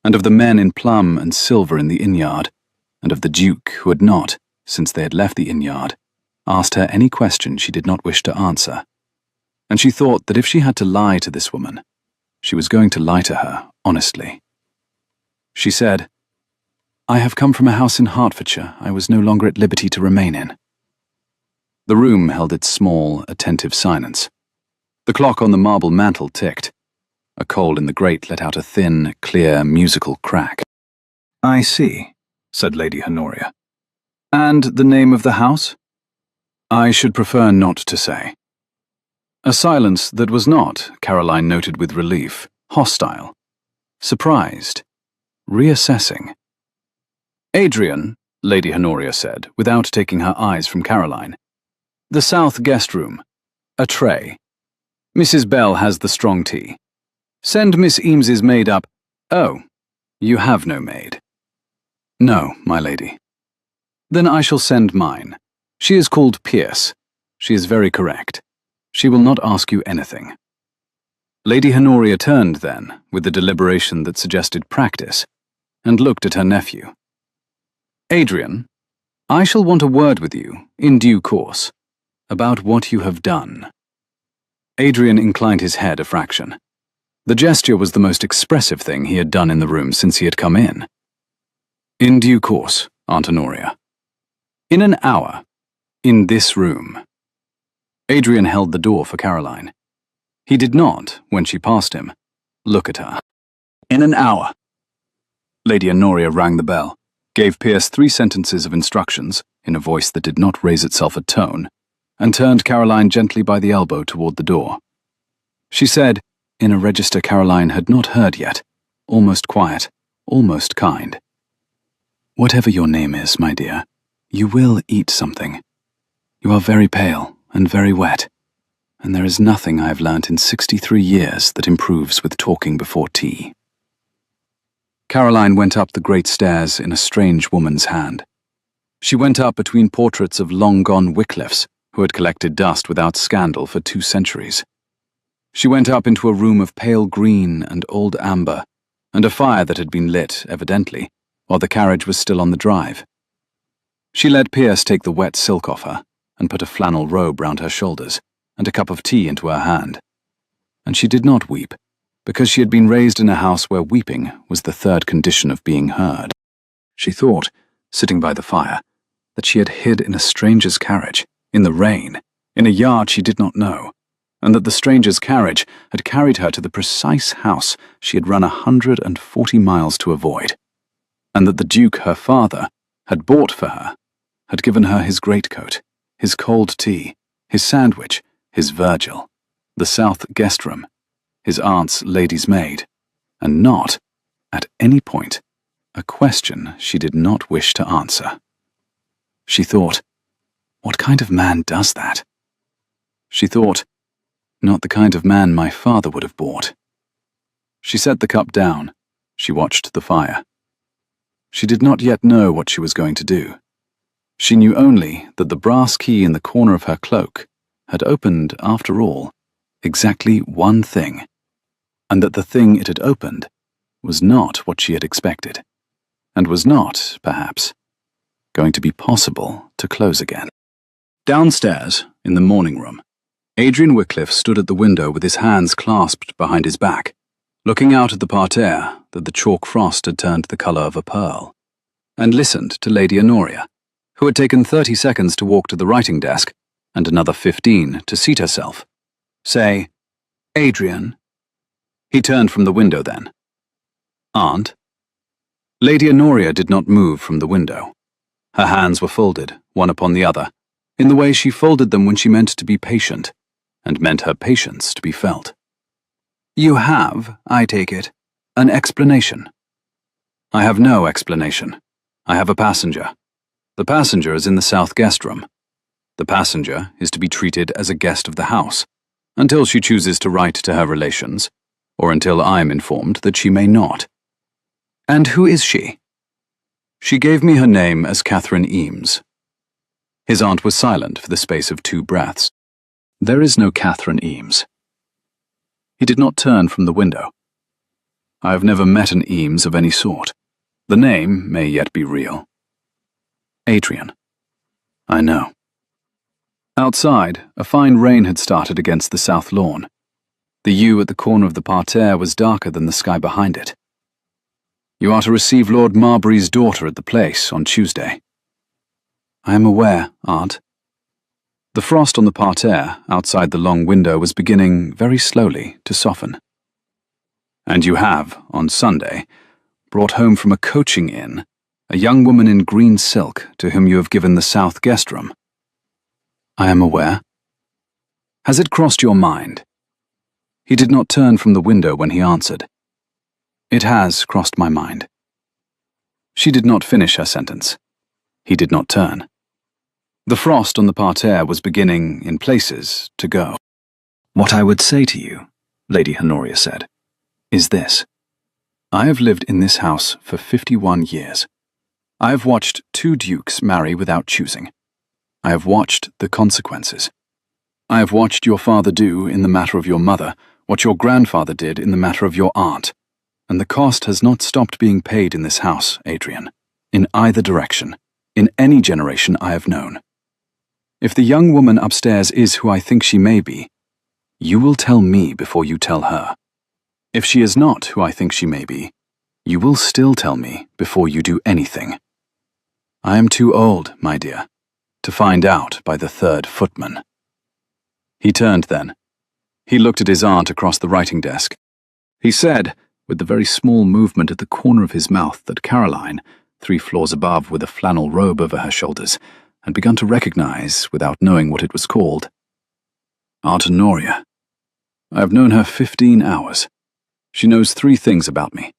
Speaker 1: and of the men in plum and silver in the inn-yard, and of the Duke who had not, since they had left the inn-yard, asked her any question she did not wish to answer. And she thought that if she had to lie to this woman, she was going to lie to her honestly. She said, "I have come from a house in Hertfordshire I was no longer at liberty to remain in." The room held its small, attentive silence. The clock on the marble mantel ticked. A coal in the grate let out a thin, clear, musical crack. "I see," said Lady Honoria. "And the name of the house?" "I should prefer not to say." A silence that was not, Caroline noted with relief, hostile, surprised, reassessing. "Adrian," Lady Honoria said, without taking her eyes from Caroline. "The south guest room. A tray. Mrs. Bell has the strong tea. Send Miss Eames's maid up. Oh, you have no maid." "No, my lady." "Then I shall send mine. She is called Pierce. She is very correct. She will not ask you anything." Lady Honoria turned then, with a deliberation that suggested practice, and looked at her nephew. "Adrian, I shall want a word with you, in due course, about what you have done." Adrian inclined his head a fraction. The gesture was the most expressive thing he had done in the room since he had come in. "In due course," Aunt Honoria. In an hour. In this room. Adrian held the door for Caroline. He did not, when she passed him, look at her. In an hour. Lady Honoria rang the bell, gave Pierce 3 sentences of instructions, in a voice that did not raise itself a tone, and turned Caroline gently by the elbow toward the door. She said, in a register Caroline had not heard yet, almost quiet, almost kind. Whatever your name is, my dear, you will eat something. You are very pale and very wet, and there is nothing I have learnt in 63 years that improves with talking before tea. Caroline went up the great stairs in a strange woman's hand. She went up between portraits of long-gone Wycliffes who had collected dust without scandal for 2 centuries. She went up into a room of pale green and old amber, and a fire that had been lit, evidently, while the carriage was still on the drive. She let Pierce take the wet silk off her, and put a flannel robe round her shoulders, and a cup of tea into her hand. And she did not weep, because she had been raised in a house where weeping was the 3rd condition of being heard. She thought, sitting by the fire, that she had hid in a stranger's carriage, in the rain, in a yard she did not know, and that the stranger's carriage had carried her to the precise house she had run 140 miles to avoid, and that the Duke, her father, had bought for her, had given her his greatcoat, his cold tea, his sandwich, his Virgil, the south guest room, his aunt's lady's maid, and not, at any point, a question she did not wish to answer. She thought, what kind of man does that? She thought, not the kind of man my father would have bought. She set the cup down. She watched the fire. She did not yet know what she was going to do. She knew only that the brass key in the corner of her cloak had opened, after all, exactly one thing, and that the thing it had opened was not what she had expected, and was not, perhaps, going to be possible to close again. Downstairs, in the morning room, Adrian Wycliffe stood at the window with his hands clasped behind his back, looking out at the parterre that the chalk frost had turned the colour of a pearl, and listened to Lady Honoria, who had taken 30 seconds to walk to the writing desk and another 15 to seat herself, say, Adrian. He turned from the window then. Aunt? Lady Honoria did not move from the window. Her hands were folded, one upon the other, in the way she folded them when she meant to be patient, and meant her patience to be felt. You have, I take it, an explanation. I have no explanation. I have a passenger. The passenger is in the south guest room. The passenger is to be treated as a guest of the house, until she chooses to write to her relations, or until I am informed that she may not. And who is she? She gave me her name as Catherine Eames. His aunt was silent for the space of 2 breaths. There is no Catherine Eames. He did not turn from the window. I have never met an Eames of any sort. The name may yet be real. Adrian. I know. Outside, a fine rain had started against the south lawn. The yew at the corner of the parterre was darker than the sky behind it. You are to receive Lord Marbury's daughter at the Place on Tuesday. I am aware, Aunt. The frost on the parterre outside the long window was beginning, very slowly, to soften. And you have, on Sunday, brought home from a coaching inn a young woman in green silk to whom you have given the south guest room. I am aware. Has it crossed your mind? He did not turn from the window when he answered. It has crossed my mind. She did not finish her sentence. He did not turn. The frost on the parterre was beginning, in places, to go. What I would say to you, Lady Honoria said, is this. I have lived in this house for 51 years. I have watched 2 dukes marry without choosing. I have watched the consequences. I have watched your father do, in the matter of your mother, what your grandfather did in the matter of your aunt, and the cost has not stopped being paid in this house, Adrian, in either direction, in any generation I have known. If the young woman upstairs is who I think she may be, you will tell me before you tell her. If she is not who I think she may be, you will still tell me before you do anything. I am too old, my dear, to find out by the third footman." He turned then. He looked at his aunt across the writing desk. He said, with the very small movement at the corner of his mouth, that Caroline, 3 floors above with a flannel robe over her shoulders, had begun to recognize without knowing what it was called. "Aunt Honoria. I have known her 15 hours. She knows 3 things about me.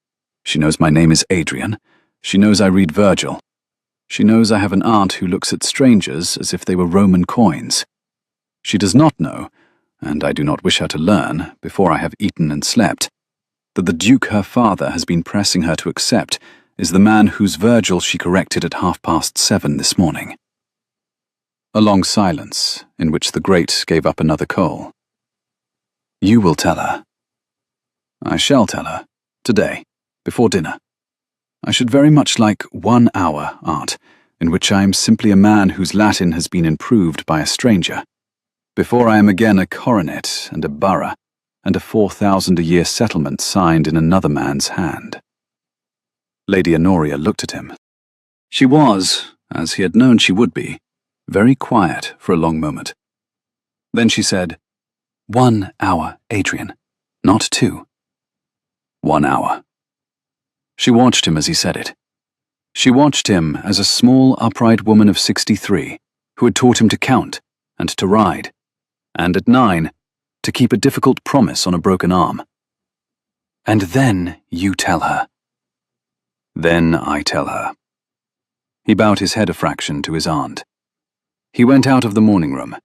Speaker 1: She knows my name is Adrian. She knows I read Virgil. She knows I have an aunt who looks at strangers as if they were Roman coins. She does not know, and I do not wish her to learn, before I have eaten and slept, that the Duke her father has been pressing her to accept is the man whose Virgil she corrected at 7:30 this morning." A long silence, in which the grate gave up another coal. "You will tell her." "I shall tell her, today, before dinner. I should very much like 1 hour, aunt, in which I am simply a man whose Latin has been improved by a stranger, before I am again a coronet and a borough, and a 4,000-a-year settlement signed in another man's hand." Lady Honoria looked at him. She was, as he had known she would be, very quiet for a long moment. Then she said, "1 hour, Adrian, not 2. 1 hour. She watched him as he said it. She watched him as a small, upright woman of 63, who had taught him to count and to ride, and at 9, to keep a difficult promise on a broken arm. "And then you tell her." "Then I tell her." He bowed his head a fraction to his aunt. He went out of the morning room.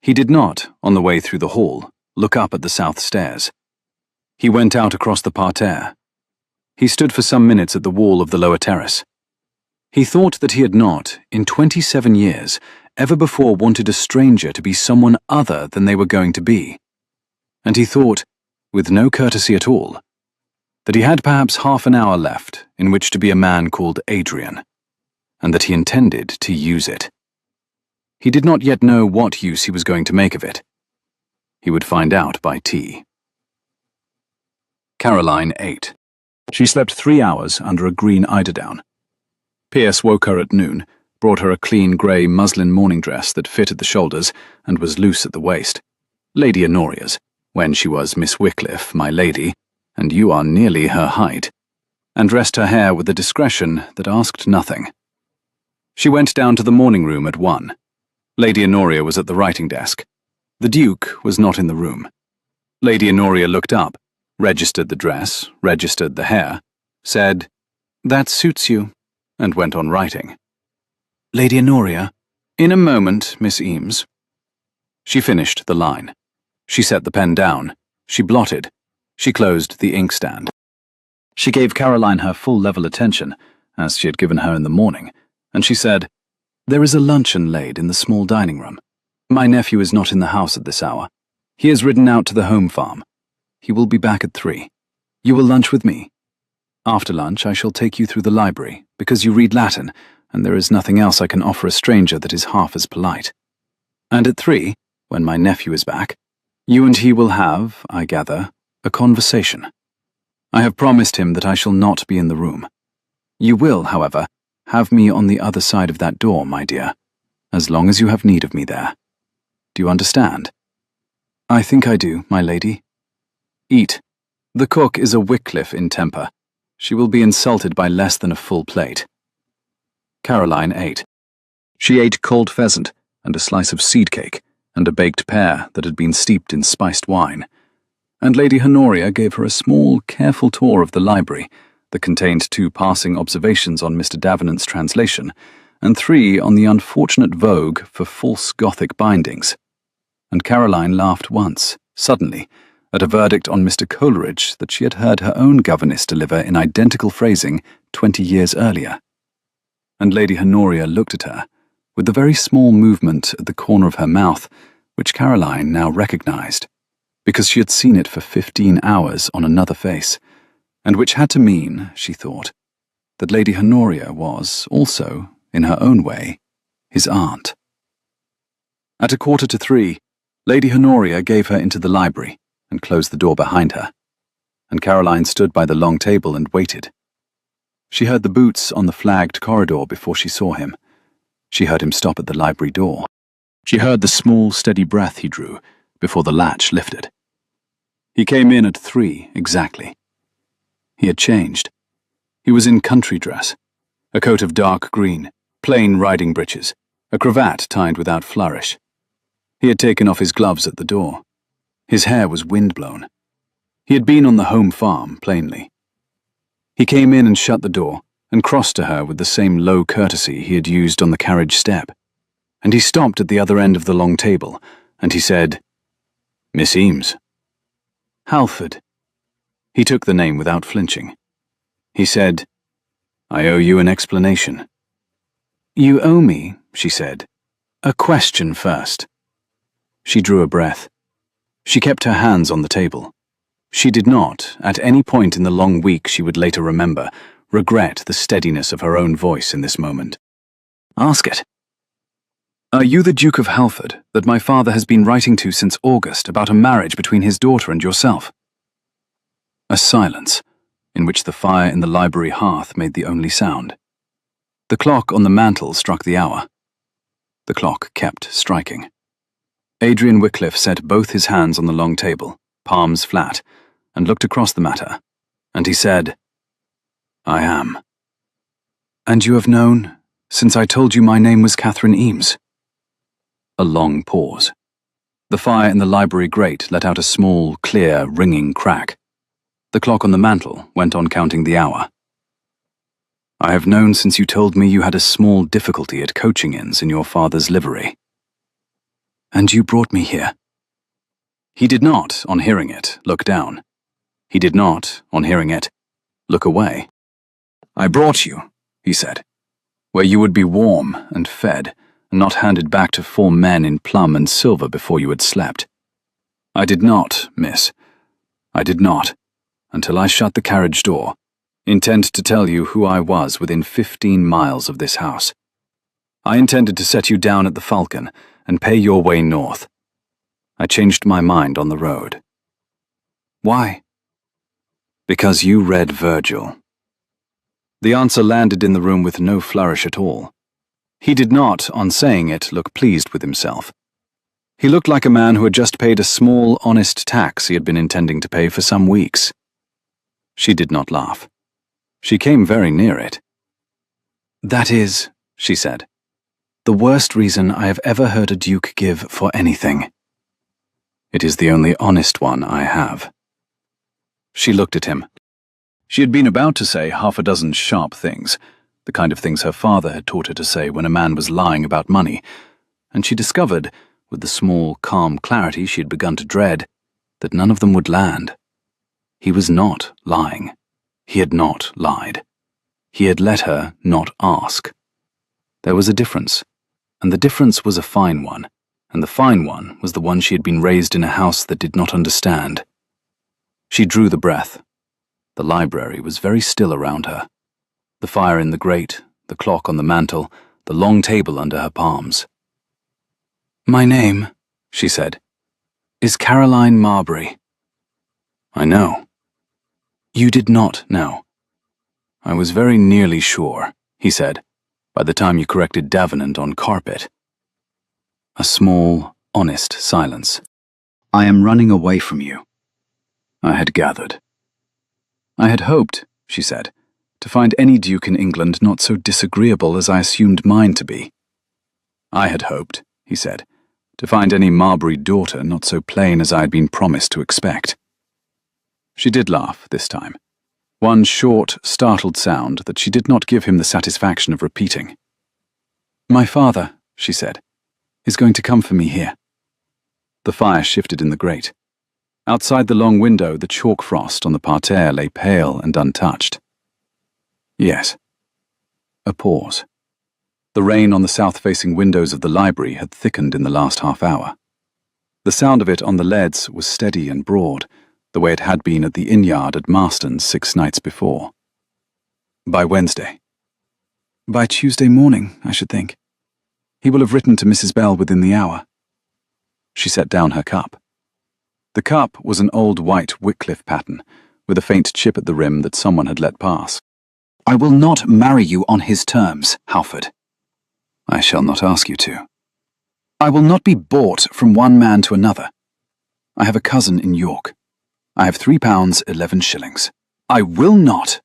Speaker 1: He did not, on the way through the hall, look up at the south stairs. He went out across the parterre. He stood for some minutes at the wall of the lower terrace. He thought that he had not, in 27 years, ever before wanted a stranger to be someone other than they were going to be. And he thought, with no courtesy at all, that he had perhaps half an hour left in which to be a man called Adrian, and that he intended to use it. He did not yet know what use he was going to make of it. He would find out by tea. Caroline ate. She slept 3 hours under a green eiderdown. Pierce woke her at noon, brought her a clean grey muslin morning dress that fit at the shoulders and was loose at the waist, Lady Honoria's, when she was Miss Wycliffe, my lady, and you are nearly her height, and dressed her hair with a discretion that asked nothing. She went down to the morning room at 1. Lady Honoria was at the writing desk. The Duke was not in the room. Lady Honoria looked up, registered the dress, registered the hair, said, "That suits you," and went on writing. "Lady Honoria, in a moment, Miss Eames." She finished the line. She set the pen down. She blotted. She closed the inkstand. She gave Caroline her full level attention, as she had given her in the morning, and she said, "There is a luncheon laid in the small dining room. My nephew is not in the house at this hour. He has ridden out to the home farm. He will be back at 3. You will lunch with me. After lunch I shall take you through the library, because you read Latin, and there is nothing else I can offer a stranger that is half as polite. And at 3, when my nephew is back, you and he will have, I gather, a conversation. I have promised him that I shall not be in the room. You will, however, have me on the other side of that door, my dear, as long as you have need of me there. Do you understand?" "I think I do, my lady." "Eat. The cook is a Wycliffe in temper. She will be insulted by less than a full plate." Caroline ate. She ate cold pheasant and a slice of seed cake and a baked pear that had been steeped in spiced wine, and Lady Honoria gave her a small, careful tour of the library that contained 2 passing observations on Mr. Davenant's translation and 3 on the unfortunate vogue for false Gothic bindings. And Caroline laughed once, suddenly, at a verdict on Mr. Coleridge that she had heard her own governess deliver in identical phrasing 20 years earlier. And Lady Honoria looked at her, with the very small movement at the corner of her mouth, which Caroline now recognized, because she had seen it for 15 hours on another face, and which had to mean, she thought, that Lady Honoria was, also, in her own way, his aunt. At 2:45, Lady Honoria gave her into the library and closed the door behind her, and Caroline stood by the long table and waited. She heard the boots on the flagged corridor before she saw him. She heard him stop at the library door. She heard the small, steady breath he drew before the latch lifted. He came in at 3 exactly. He had changed. He was in country dress, a coat of dark green, plain riding breeches, a cravat tied without flourish. He had taken off his gloves at the door. His hair was windblown. He had been on the home farm, plainly. He came in and shut the door and crossed to her with the same low courtesy he had used on the carriage step. And he stopped at the other end of the long table, and he said, "Miss Eames." "Halford." He took the name without flinching. He said, "I owe you an explanation." "You owe me," she said, "a question first." She drew a breath. She kept her hands on the table. She did not, at any point in the long week she would later remember, regret the steadiness of her own voice in this moment. "Ask it." "Are you the Duke of Halford that my father has been writing to since August about a marriage between his daughter and yourself?" A silence, in which the fire in the library hearth made the only sound. The clock on the mantel struck the hour. The clock kept striking. Adrian Wycliffe set both his hands on the long table, palms flat, and looked across the matter, and he said, "I am." "And you have known since I told you my name was Catherine Eames?" A long pause. The fire in the library grate let out a small, clear, ringing crack. The clock on the mantel went on counting the hour. "I have known since you told me you had a small difficulty at coaching inns in your father's livery." "And you brought me here?" He did not, on hearing it, look down. He did not, on hearing it, look away. "I brought you," he said, "where you would be warm and fed, and not handed back to 4 men in plum and silver before you had slept. I did not, miss, I did not, until I shut the carriage door, intend to tell you who I was within 15 miles of this house. I intended to set you down at the Falcon and pay your way north. I changed my mind on the road." "Why?" "Because you read Virgil." The answer landed in the room with no flourish at all. He did not, on saying it, look pleased with himself. He looked like a man who had just paid a small, honest tax he had been intending to pay for some weeks. She did not laugh. She came very near it. "That is," she said, "the worst reason I have ever heard a duke give for anything." "It is the only honest one I have." She looked at him. She had been about to say half a dozen sharp things, the kind of things her father had taught her to say when a man was lying about money, and she discovered, with the small, calm clarity she had begun to dread, that none of them would land. He was not lying. He had not lied. He had let her not ask. There was a difference, and the difference was a fine one, and the fine one was the one she had been raised in a house that did not understand. She drew the breath. The library was very still around her. The fire in the grate, the clock on the mantel, the long table under her palms. "My name," she said, "is Caroline Marbury." "I know." "You did not know." "I was very nearly sure," he said, "by the time you corrected Davenant on carpet." A small, honest silence. "I am running away from you." I had gathered. "I had hoped," she said, "to find any duke in England not so disagreeable as I assumed mine to be." "I had hoped," he said, "to find any Marbury daughter not so plain as I had been promised to expect." She did laugh this time. One short, startled sound that she did not give him the satisfaction of repeating. "My father," she said, "is going to come for me here." The fire shifted in the grate. Outside the long window, the chalk frost on the parterre lay pale and untouched. "Yes." A pause. The rain on the south-facing windows of the library had thickened in the last half hour. The sound of it on the leads was steady and broad, the way it had been at the inn-yard at Marston's 6 nights before. "By Wednesday." "By Tuesday morning, I should think. He will have written to Mrs. Bell within the hour." She set down her cup. The cup was an old white Wycliffe pattern, with a faint chip at the rim that someone had let pass. I will not marry you on his terms, Halford. I shall not ask you to. I will not be bought from one man to another. I have a cousin in York. I have £3 11 shillings. I will not.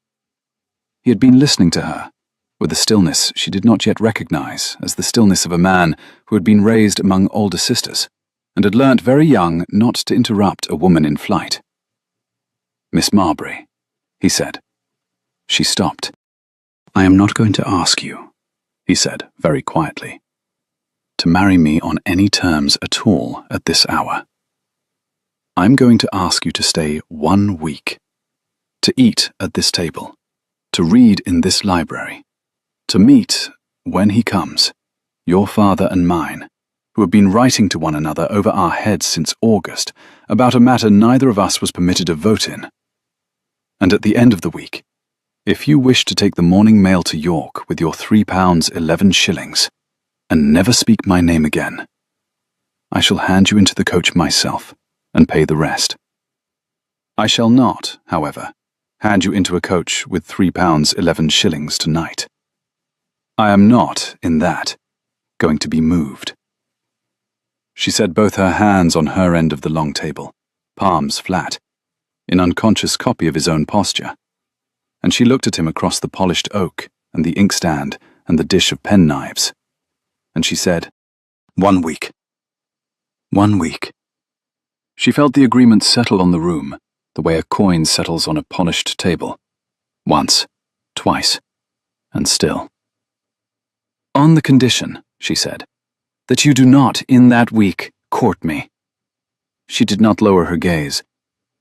Speaker 1: He had been listening to her, with a stillness she did not yet recognize as the stillness of a man who had been raised among older sisters, and had learnt very young not to interrupt a woman in flight. Miss Marbury, he said. She stopped. I am not going to ask you, he said very quietly, to marry me on any terms at all at this hour. I'm going to ask you to stay 1 week, to eat at this table, to read in this library, to meet, when he comes, your father and mine, who have been writing to one another over our heads since August about a matter neither of us was permitted a vote in. And at the end of the week, if you wish to take the morning mail to York with your £3 11 shillings, and never speak my name again, I shall hand you into the coach myself and pay the rest. I shall not, however, hand you into a coach with £3 11 shillings tonight. I am not, in that, going to be moved. She set both her hands on her end of the long table, palms flat, in unconscious copy of his own posture, and she looked at him across the polished oak and the inkstand and the dish of penknives, and she said, 1 week. 1 week. She felt the agreement settle on the room, the way a coin settles on a polished table. Once, twice, and still. On the condition, she said, that you do not, in that week, court me. She did not lower her gaze.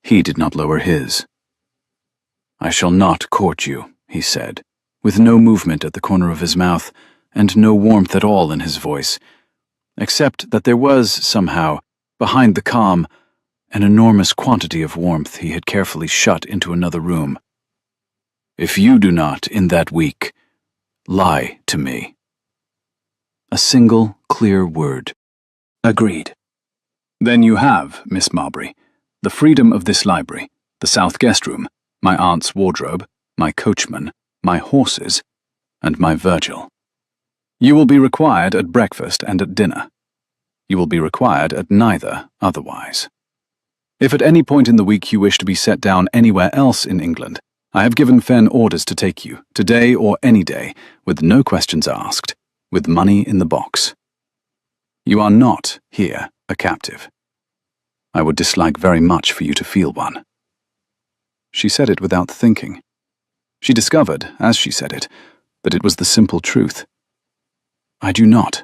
Speaker 1: He did not lower his. I shall not court you, he said, with no movement at the corner of his mouth, and no warmth at all in his voice, except that there was, somehow, behind the calm, an enormous quantity of warmth he had carefully shut into another room. If you do not, in that week, lie to me. A single, clear word. Agreed. Then you have, Miss Marbury, the freedom of this library, the south guest room, my aunt's wardrobe, my coachman, my horses, and my Virgil. You will be required at breakfast and at dinner. You will be required at neither otherwise. If at any point in the week you wish to be set down anywhere else in England, I have given Fenn orders to take you, today or any day, with no questions asked, with money in the box. You are not here a captive. I would dislike very much for you to feel one. She said it without thinking. She discovered, as she said it, that it was the simple truth. I do not.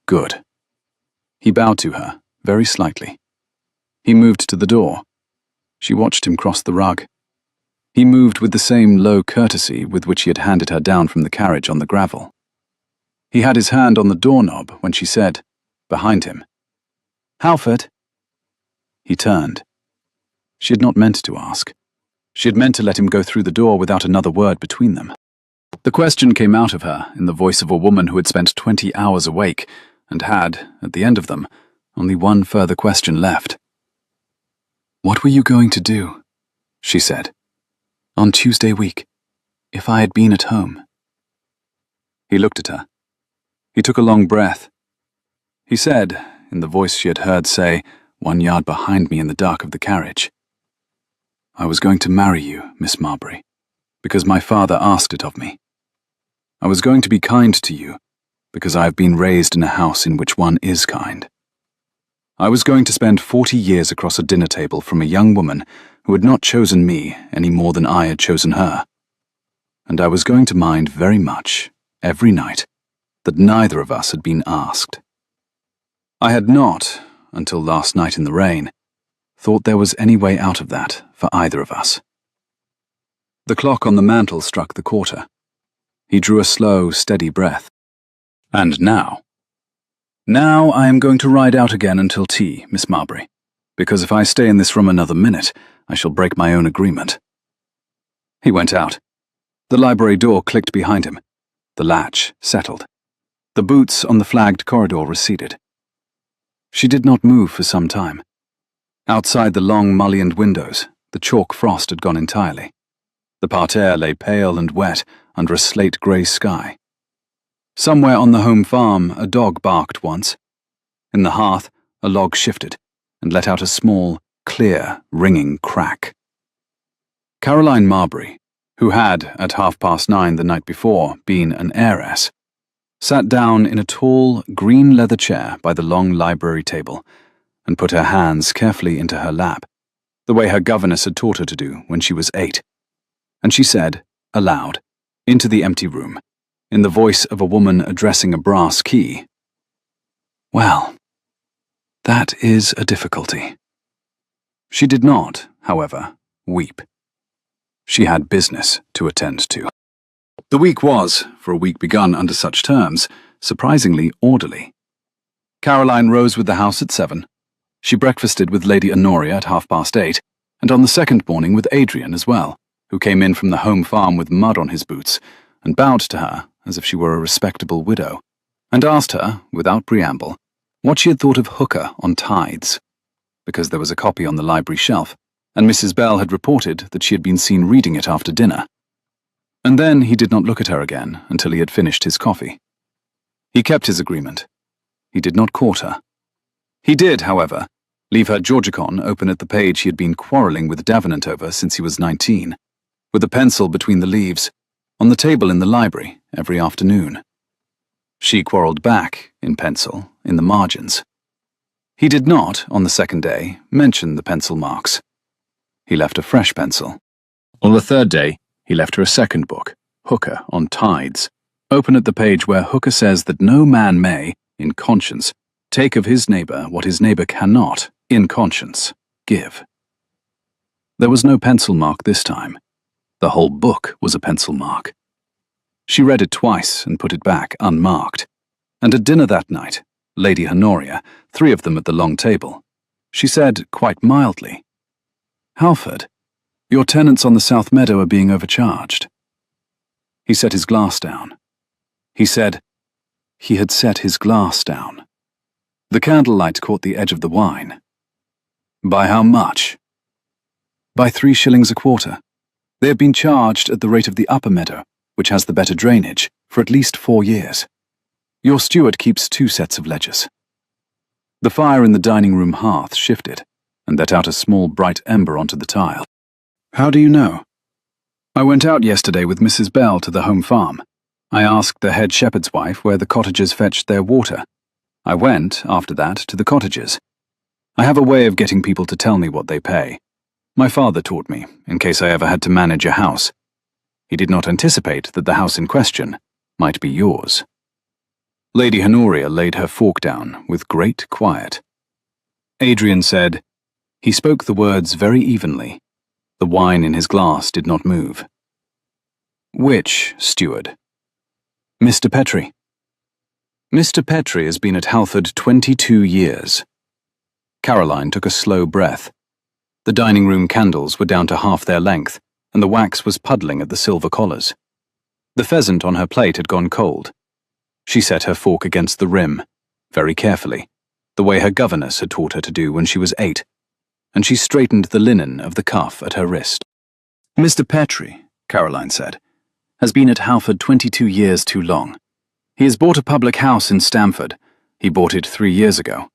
Speaker 1: Good. He bowed to her, very slightly. He moved to the door. She watched him cross the rug. He moved with the same low courtesy with which he had handed her down from the carriage on the gravel. He had his hand on the doorknob when she said, behind him, Halford. He turned. She had not meant to ask. She had meant to let him go through the door without another word between them. The question came out of her in the voice of a woman who had spent 20 hours awake and had, at the end of them, only one further question left. What were you going to do, she said, on Tuesday week, if I had been at home? He looked at her. He took a long breath. He said, in the voice she had heard say, 1 yard behind me in the dark of the carriage, I was going to marry you, Miss Marbury, because my father asked it of me. I was going to be kind to you, because I have been raised in a house in which one is kind. I was going to spend 40 years across a dinner table from a young woman who had not chosen me any more than I had chosen her. And I was going to mind very much, every night, that neither of us had been asked. I had not, until last night in the rain, thought there was any way out of that for either of us. The clock on the mantel struck the quarter. He drew a slow, steady breath. And now I am going to ride out again until tea, Miss Marbury, because if I stay in this room another minute, I shall break my own agreement. He went out. The library door clicked behind him. The latch settled. The boots on the flagged corridor receded. She did not move for some time. Outside the long mullioned windows, the chalk frost had gone entirely. The parterre lay pale and wet under a slate-grey sky. Somewhere on the home farm, a dog barked once. In the hearth, a log shifted and let out a small, clear, ringing crack. Caroline Marbury, who had, at 9:30 the night before, been an heiress, sat down in a tall, green leather chair by the long library table and put her hands carefully into her lap, the way her governess had taught her to do when she was 8. And she said, aloud, into the empty room, in the voice of a woman addressing a brass key, "Well, that is a difficulty." She did not, however, weep. She had business to attend to. The week was, for a week begun under such terms, surprisingly orderly. Caroline rose with the house at 7. She breakfasted with Lady Honoria at 8:30, and on the second morning with Adrian as well, who came in from the home farm with mud on his boots, and bowed to her as if she were a respectable widow, and asked her, without preamble, what she had thought of Hooker on Tides, because there was a copy on the library shelf, and Mrs. Bell had reported that she had been seen reading it after dinner. And then he did not look at her again until he had finished his coffee. He kept his agreement. He did not court her. He did, however, leave her Georgicon open at the page he had been quarrelling with Davenant over since he was 19, with a pencil between the leaves, on the table in the library every afternoon. She quarrelled back, in pencil, in the margins. He did not, on the second day, mention the pencil marks. He left a fresh pencil. On the third day, he left her a second book, Hooker on Tides, open at the page where Hooker says that no man may, in conscience, take of his neighbour what his neighbour cannot, in conscience, give. There was no pencil mark this time. The whole book was a pencil mark. She read it twice and put it back unmarked. And at dinner that night, Lady Honoria, 3 of them at the long table, she said quite mildly, "Halford, your tenants on the South Meadow are being overcharged." He set his glass down. He said he had set his glass down. The candlelight caught the edge of the wine. "By how much?" "By 3 shillings a quarter. They have been charged at the rate of the Upper Meadow, which has the better drainage, for at least 4 years. Your steward keeps 2 sets of ledgers." The fire in the dining room hearth shifted and let out a small bright ember onto the tile. "How do you know?" "I went out yesterday with Mrs. Bell to the home farm. I asked the head shepherd's wife where the cottagers fetched their water. I went, after that, to the cottages. I have a way of getting people to tell me what they pay. My father taught me, in case I ever had to manage a house. He did not anticipate that the house in question might be yours." Lady Honoria laid her fork down with great quiet. Adrian said, he spoke the words very evenly. The wine in his glass did not move. "Which steward?" "Mr. Petrie." "Mr. Petrie has been at Halford 22 years. Caroline took a slow breath. The dining room candles were down to half their length, and the wax was puddling at the silver collars. The pheasant on her plate had gone cold. She set her fork against the rim, very carefully, the way her governess had taught her to do when she was 8, and she straightened the linen of the cuff at her wrist. "Mr. Petrie," Caroline said, "has been at Halford 22 years too long. He has bought a public house in Stamford. He bought it 3 years ago.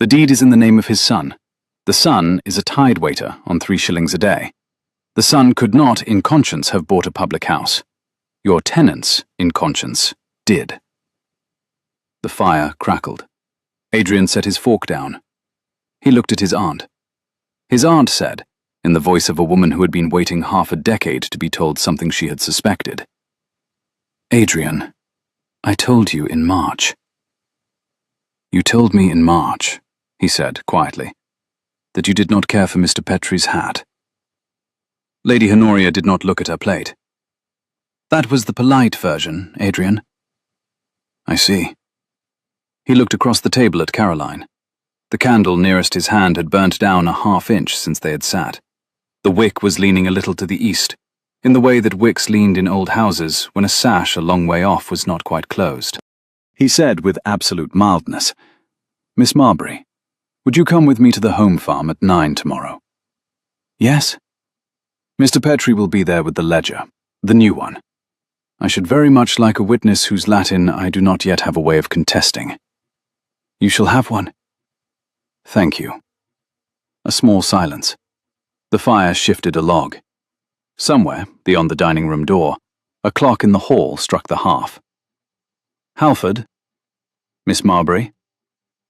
Speaker 1: The deed is in the name of his son. The son is a tide waiter on 3 shillings a day. The son could not, in conscience, have bought a public house. Your tenants, in conscience, did." The fire crackled. Adrian set his fork down. He looked at his aunt. His aunt said, in the voice of a woman who had been waiting half a decade to be told something she had suspected, "Adrian, I told you in March." "You told me in March," he said quietly, "that you did not care for Mr. Petrie's hat." Lady Honoria did not look at her plate. "That was the polite version, Adrian." "I see." He looked across the table at Caroline. The candle nearest his hand had burnt down a half-inch since they had sat. The wick was leaning a little to the east, in the way that wicks leaned in old houses when a sash a long way off was not quite closed. He said with absolute mildness, "Miss Marbury, would you come with me to the home farm at 9 tomorrow?" "Yes." Mr. Petrie will be there with the ledger, the new one. I should very much like a witness whose Latin I do not yet have a way of contesting. You shall have one. Thank you. A small silence. The fire shifted a log. Somewhere, beyond the dining room door, a clock in the hall struck the half. Halford? Miss Marbury?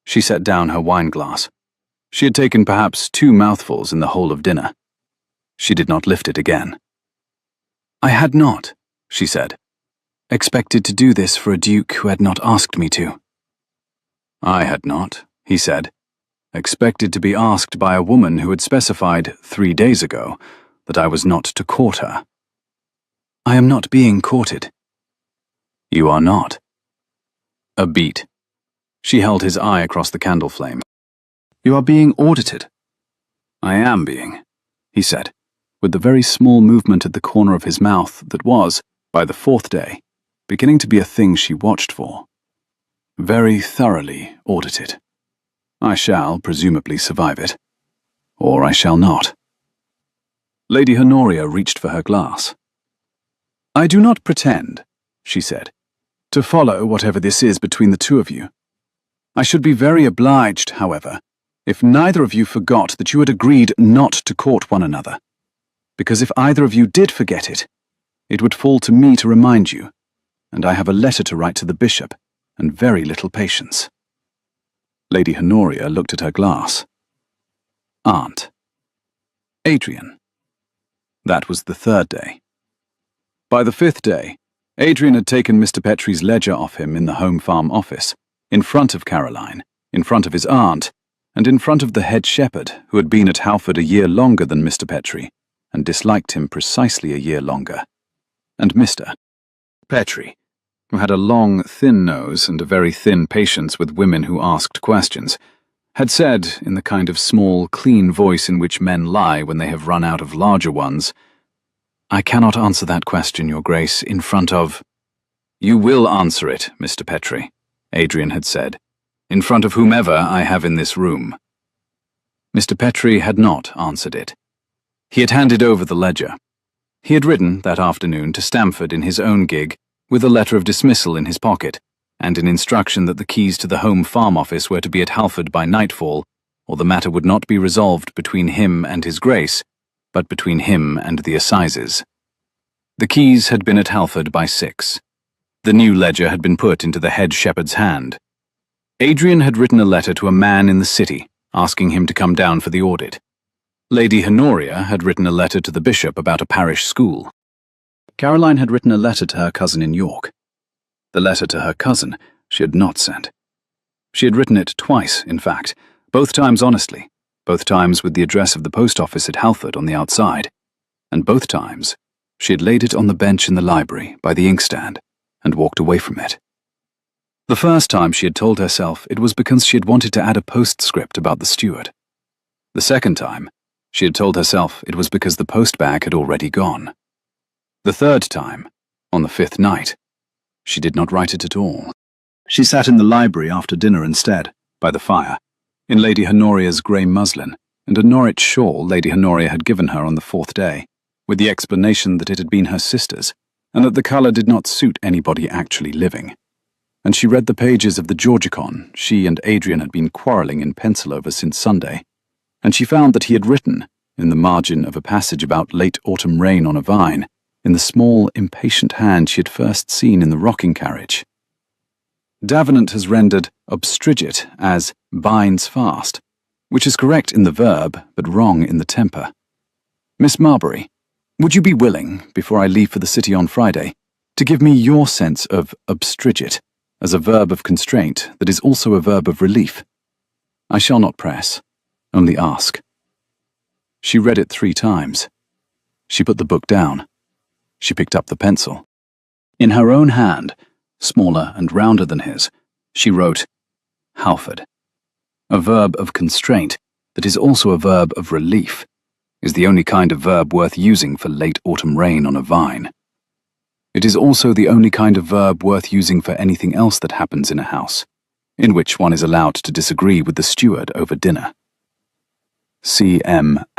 Speaker 1: She set down her wine-glass. She had taken perhaps 2 mouthfuls in the whole of dinner. She did not lift it again. I had not, she said, expected to do this for a duke who had not asked me to. I had not, he said, expected to be asked by a woman who had specified 3 days ago that I was not to court her. I am not being courted. You are not. A beat. She held his eye across the candle flame. You are being audited. I am being, he said, with the very small movement at the corner of his mouth that was, by the 4th day, beginning to be a thing she watched for. Very thoroughly audited. I shall, presumably, survive it. Or I shall not. Lady Honoria reached for her glass. I do not pretend, she said, to follow whatever this is between the two of you. I should be very obliged, however, if neither of you forgot that you had agreed not to court one another, because if either of you did forget it, it would fall to me to remind you, and I have a letter to write to the bishop, and very little patience. Lady Honoria looked at her glass. Aunt. Adrian. That was the 3rd day. By the 5th day, Adrian had taken Mr. Petrie's ledger off him in the home farm office, in front of Caroline, in front of his aunt, and in front of the head shepherd who had been at Halford a year longer than Mr. Petrie, and disliked him precisely a year longer, and Mr. Petrie, who had a long, thin nose and a very thin patience with women who asked questions, had said, in the kind of small, clean voice in which men lie when they have run out of larger ones, I cannot answer that question, Your Grace, in front of— You will answer it, Mr. Petrie, Adrian had said, in front of whomever I have in this room. Mr. Petrie had not answered it. He had handed over the ledger. He had ridden, that afternoon, to Stamford in his own gig, with a letter of dismissal in his pocket, and an instruction that the keys to the home farm office were to be at Halford by nightfall, or the matter would not be resolved between him and his Grace, but between him and the assizes. The keys had been at Halford by 6. The new ledger had been put into the head shepherd's hand. Adrian had written a letter to a man in the city, asking him to come down for the audit. Lady Honoria had written a letter to the bishop about a parish school. Caroline had written a letter to her cousin in York. The letter to her cousin she had not sent. She had written it twice, in fact, both times honestly, both times with the address of the post office at Halford on the outside, and both times she had laid it on the bench in the library by the inkstand and walked away from it. The first time she had told herself it was because she had wanted to add a postscript about the steward. The second time, she had told herself it was because the postbag had already gone. The third time, on the 5th night, she did not write it at all. She sat in the library after dinner instead, by the fire, in Lady Honoria's grey muslin and a Norwich shawl Lady Honoria had given her on the 4th day, with the explanation that it had been her sister's, and that the colour did not suit anybody actually living. And she read the pages of the Georgicon she and Adrian had been quarrelling in pencil over since Sunday, and she found that he had written, in the margin of a passage about late autumn rain on a vine, in the small, impatient hand she had first seen in the rocking carriage. Davenant has rendered obstrigit as binds fast, which is correct in the verb, but wrong in the temper. Miss Marbury, would you be willing, before I leave for the city on Friday, to give me your sense of obstrigit as a verb of constraint that is also a verb of relief? I shall not press, only ask. She read it 3 times. She put the book down. She picked up the pencil. In her own hand, smaller and rounder than his, she wrote, Halford. A verb of constraint that is also a verb of relief is the only kind of verb worth using for late autumn rain on a vine. It is also the only kind of verb worth using for anything else that happens in a house, in which one is allowed to disagree with the steward over dinner. C.M. *.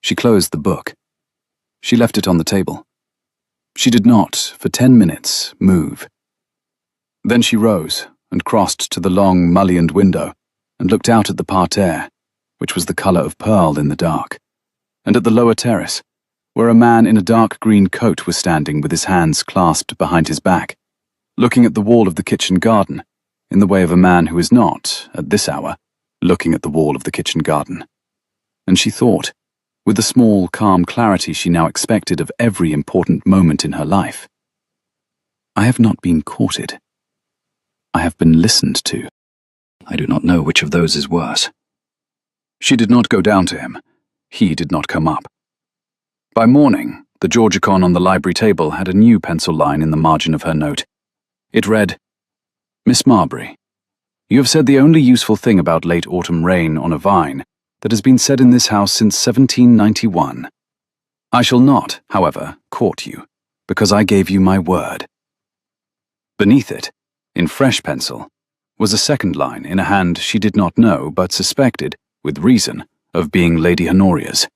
Speaker 1: She closed the book. She left it on the table. She did not, for 10 minutes, move. Then she rose and crossed to the long, mullioned window and looked out at the parterre, which was the colour of pearl in the dark, and at the lower terrace, where a man in a dark green coat was standing with his hands clasped behind his back, looking at the wall of the kitchen garden, in the way of a man who is not, at this hour, looking at the wall of the kitchen garden. And she thought, with the small, calm clarity she now expected of every important moment in her life, I have not been courted. I have been listened to. I do not know which of those is worse. She did not go down to him. He did not come up. By morning, the Georgicon on the library table had a new pencil line in the margin of her note. It read, Miss Marbury, you have said the only useful thing about late autumn rain on a vine that has been said in this house since 1791. I shall not, however, court you, because I gave you my word. Beneath it, in fresh pencil, was a second line in a hand she did not know but suspected, with reason, of being Lady Honoria's.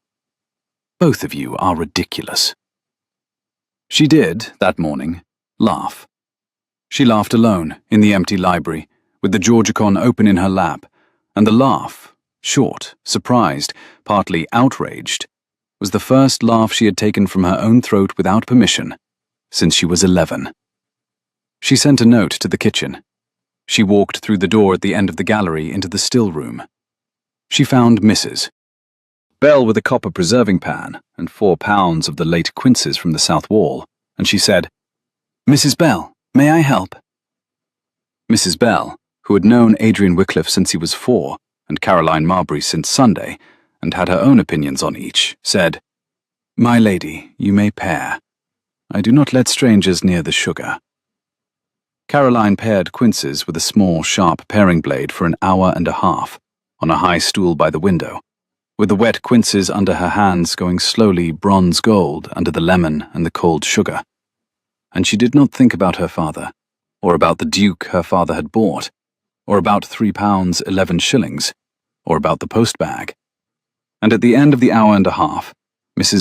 Speaker 1: Both of you are ridiculous. She did, that morning, laugh. She laughed alone, in the empty library, with the Georgicon open in her lap, and the laugh, short, surprised, partly outraged, was the first laugh she had taken from her own throat without permission, since she was 11. She sent a note to the kitchen. She walked through the door at the end of the gallery into the still room. She found Mrs. Bell with a copper preserving pan and 4 pounds of the late quinces from the south wall, and she said, Mrs. Bell, may I help? Mrs. Bell, who had known Adrian Wickliffe since he was 4, and Caroline Marbury since Sunday, and had her own opinions on each, said, My lady, you may pare. I do not let strangers near the sugar. Caroline pared quinces with a small, sharp paring blade for an hour and a half, on a high stool by the window, with the wet quinces under her hands going slowly bronze gold under the lemon and the cold sugar. And she did not think about her father, or about the duke her father had bought, or about 3 pounds 11 shillings, or about the post-bag. And at the end of the hour and a half, Mrs.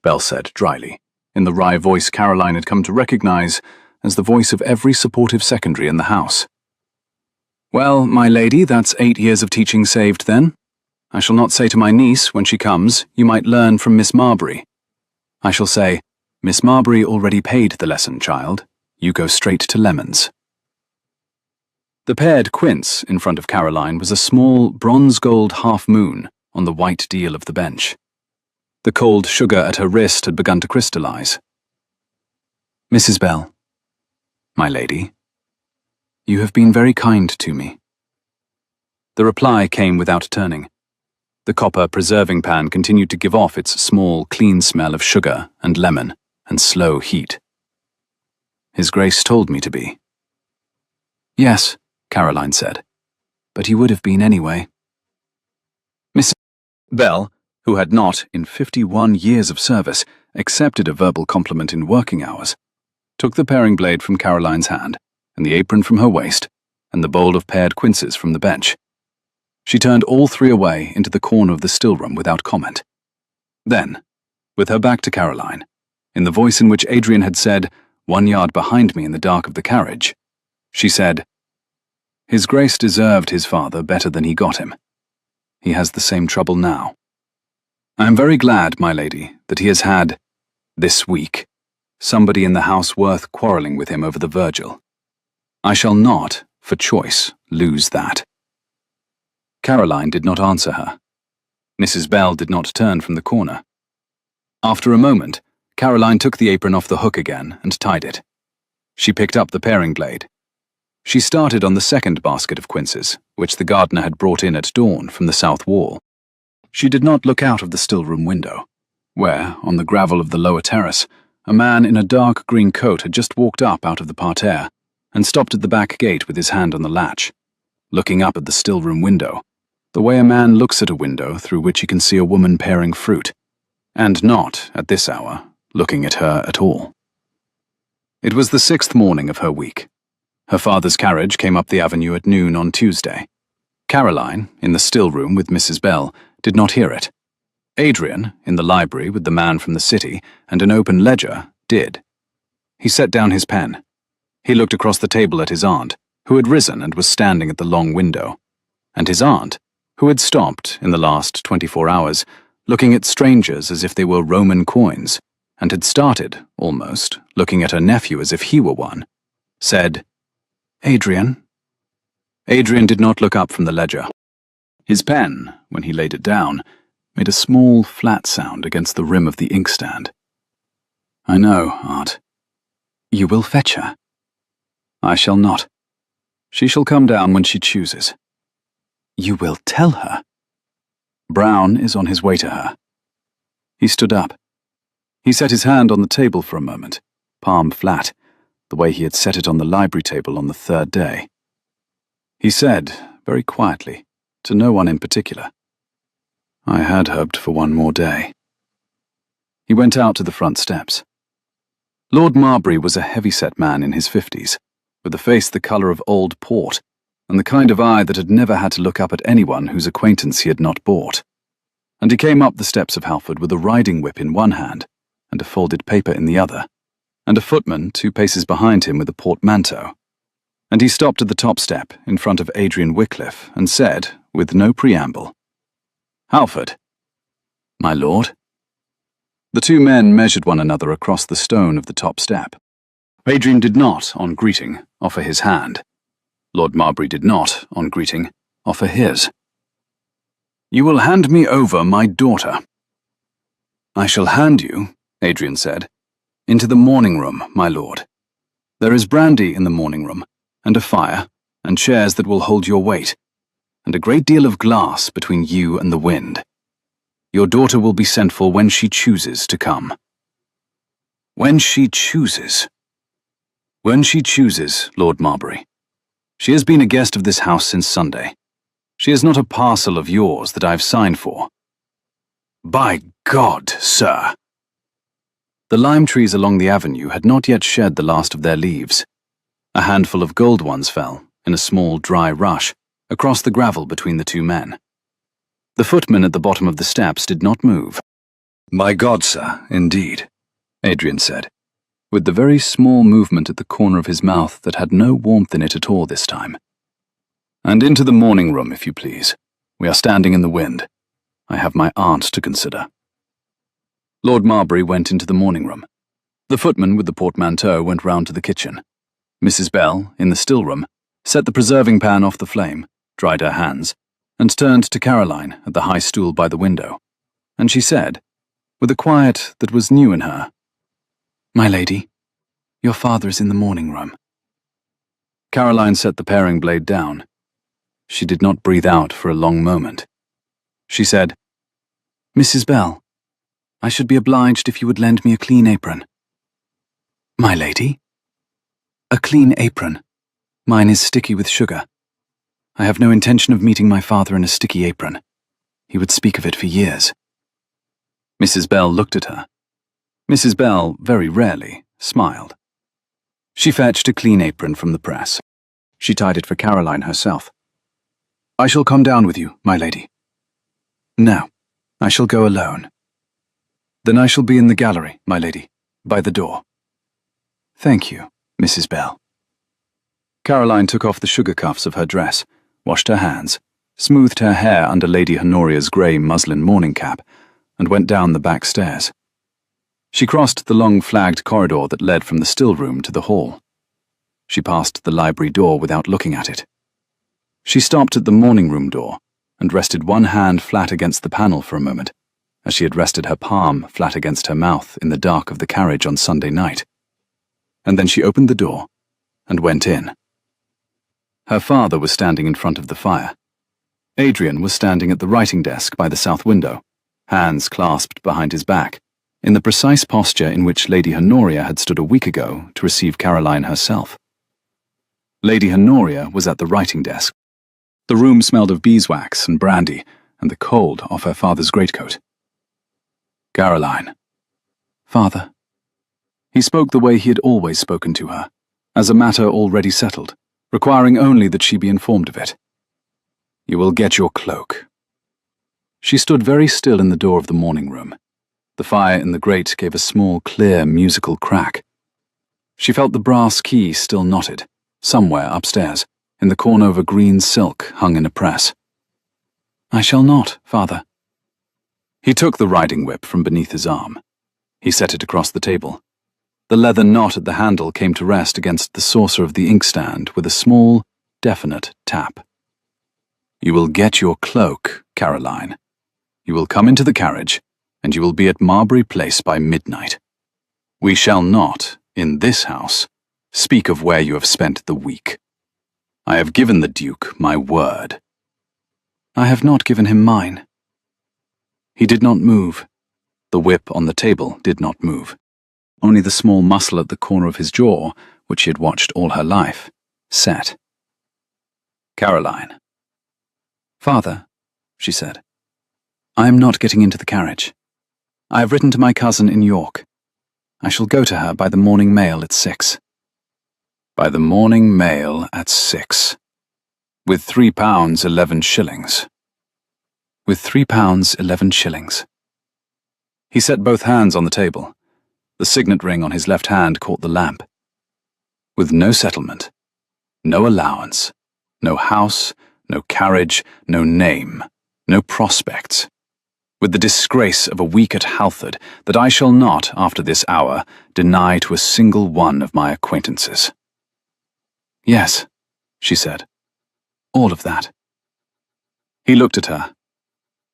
Speaker 1: Bell said dryly, in the wry voice Caroline had come to recognize as the voice of every supportive secondary in the house. Well, my lady, that's 8 years of teaching saved then. I shall not say to my niece, when she comes, you might learn from Miss Marbury. I shall say, Miss Marbury already paid the lesson, child. You go straight to lemons. The pared quince in front of Caroline was a small bronze-gold half-moon on the white deal of the bench. The cold sugar at her wrist had begun to crystallize. Mrs. Bell, my lady, you have been very kind to me. The reply came without turning. The copper preserving pan continued to give off its small, clean smell of sugar and lemon and slow heat. His Grace told me to be. Yes, Caroline said, but he would have been anyway. Mrs. Bell, who had not, in 51 years of service, accepted a verbal compliment in working hours, took the paring blade from Caroline's hand, and the apron from her waist, and the bowl of pared quinces from the bench. She turned all 3 away into the corner of the still room without comment. Then, with her back to Caroline, in the voice in which Adrian had said, 1 yard behind me in the dark of the carriage, she said, His Grace deserved his father better than he got him. He has the same trouble now. I am very glad, my lady, that he has had, this week, somebody in the house worth quarrelling with him over the Virgil. I shall not, for choice, lose that. Caroline did not answer her. Mrs. Bell did not turn from the corner. After a moment, Caroline took the apron off the hook again and tied it. She picked up the paring blade. She started on the second basket of quinces, which the gardener had brought in at dawn from the south wall. She did not look out of the still-room window, where, on the gravel of the lower terrace, a man in a dark green coat had just walked up out of the parterre and stopped at the back gate with his hand on the latch, looking up at the still-room window, the way a man looks at a window through which he can see a woman paring fruit, and not, at this hour, looking at her at all. It was the 6th morning of her week. Her father's carriage came up the avenue at noon on Tuesday. Caroline, in the still room with Mrs. Bell, did not hear it. Adrian, in the library with the man from the city and an open ledger, did. He set down his pen. He looked across the table at his aunt, who had risen and was standing at the long window, and his aunt, who had stopped in the last 24 hours, looking at strangers as if they were Roman coins, and had started, almost, looking at her nephew as if he were one, said, "Adrian." Adrian did not look up from the ledger. His pen, when he laid it down, made a small, flat sound against the rim of the inkstand. "I know, Aunt." "You will fetch her?" "I shall not. She shall come down when she chooses." "You will tell her?" "Brown is on his way to her." He stood up. He set his hand on the table for a moment, palm flat, the way he had set it on the library table on the third day. He said, very quietly, to no one in particular, "I had hoped for one more day." He went out to the front steps. Lord Marbury was a heavy-set man in his 50s, with a face the colour of old port, and the kind of eye that had never had to look up at anyone whose acquaintance he had not bought. And he came up the steps of Halford with a riding whip in one hand, and a folded paper in the other, and a footman 2 paces behind him with a portmanteau. And he stopped at the top step, in front of Adrian Wycliffe, and said, with no preamble, "Halford." "My lord?" The 2 men measured one another across the stone of the top step. Adrian did not, on greeting, offer his hand. Lord Marbury did not, on greeting, offer his. "You will hand me over my daughter." "I shall hand you," Adrian said, "into the morning room, my lord. There is brandy in the morning room, and a fire, and chairs that will hold your weight, and a great deal of glass between you and the wind. Your daughter will be sent for when she chooses to come." "When she chooses?" "When she chooses, Lord Marbury. She has been a guest of this house since Sunday. She is not a parcel of yours that I have signed for." "By God, sir!" The lime trees along the avenue had not yet shed the last of their leaves. A handful of gold ones fell, in a small dry rush, across the gravel between the 2 men. The footman at the bottom of the steps did not move. "My God, sir, indeed," Adrian said, with the very small movement at the corner of his mouth that had no warmth in it at all this time. "And into the morning room, if you please. We are standing in the wind. I have my aunt to consider." Lord Marbury went into the morning room. The footman with the portmanteau went round to the kitchen. Mrs. Bell, in the still room, set the preserving pan off the flame, dried her hands, and turned to Caroline at the high stool by the window, and she said, with a quiet that was new in her, "My lady, your father is in the morning room." Caroline set the paring blade down. She did not breathe out for a long moment. She said, "Mrs. Bell, I should be obliged if you would lend me a clean apron." "My lady?" "A clean apron. Mine is sticky with sugar. I have no intention of meeting my father in a sticky apron. He would speak of it for years." Mrs. Bell looked at her. Mrs. Bell, very rarely, smiled. She fetched a clean apron from the press. She tied it for Caroline herself. "I shall come down with you, my lady." "No, I shall go alone." "Then I shall be in the gallery, my lady, by the door." "Thank you, Mrs. Bell." Caroline took off the sugar cuffs of her dress, washed her hands, smoothed her hair under Lady Honoria's grey muslin morning cap, and went down the back stairs. She crossed the long flagged corridor that led from the still room to the hall. She passed the library door without looking at it. She stopped at the morning room door and rested one hand flat against the panel for a moment, as she had rested her palm flat against her mouth in the dark of the carriage on Sunday night. And then she opened the door and went in. Her father was standing in front of the fire. Adrian was standing at the writing desk by the south window, hands clasped behind his back, in the precise posture in which Lady Honoria had stood a week ago to receive Caroline herself. Lady Honoria was at the writing desk. The room smelled of beeswax and brandy, and the cold off her father's greatcoat. "Caroline." "Father." He spoke the way he had always spoken to her, as a matter already settled, requiring only that she be informed of it. "You will get your cloak." She stood very still in the door of the morning room. The fire in the grate gave a small, clear, musical crack. She felt the brass key still knotted, somewhere upstairs, in the corner of a green silk hung in a press. "I shall not, father." He took the riding whip from beneath his arm. He set it across the table. The leather knot at the handle came to rest against the saucer of the inkstand with a small, definite tap. "You will get your cloak, Caroline. You will come into the carriage, and you will be at Marbury Place by midnight. We shall not, in this house, speak of where you have spent the week. I have given the Duke my word." "I have not given him mine." He did not move. The whip on the table did not move. Only the small muscle at the corner of his jaw, which she had watched all her life, set. "Caroline." "Father," she said, "I am not getting into the carriage. I have written to my cousin in York. I shall go to her by the morning mail at 6. By the morning mail at 6. With £3 11 shillings. With £3 11 shillings. He set both hands on the table. The signet ring on his left hand caught the lamp. With no settlement, no allowance, no house, no carriage, no name, no prospects. With the disgrace of a week at Halford that I shall not, after this hour, deny to a single one of my acquaintances." "Yes," she said, "all of that." He looked at her.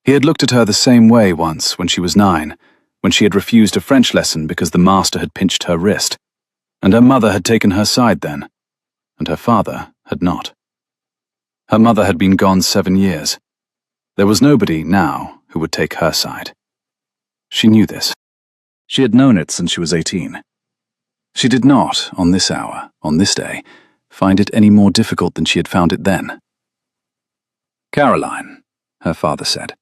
Speaker 1: He had looked at her the same way once when she was 9, when she had refused a French lesson because the master had pinched her wrist, and her mother had taken her side then, and her father had not. Her mother had been gone 7 years. There was nobody now who would take her side. She knew this. She had known it since she was 18. She did not, on this hour, on this day, find it any more difficult than she had found it then. "Caroline," her father said,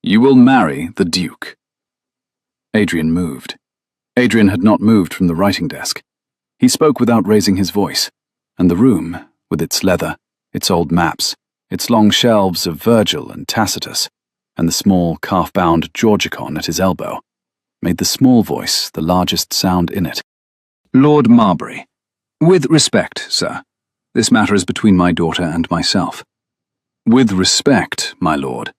Speaker 1: "you will marry the Duke." Adrian moved. Adrian had not moved from the writing desk. He spoke without raising his voice, and the room, with its leather, its old maps, its long shelves of Virgil and Tacitus, and the small calf-bound Georgicon at his elbow, made the small voice the largest sound in it. "Lord Marbury, with respect, sir, this matter is between my daughter and myself." "With respect, my lord,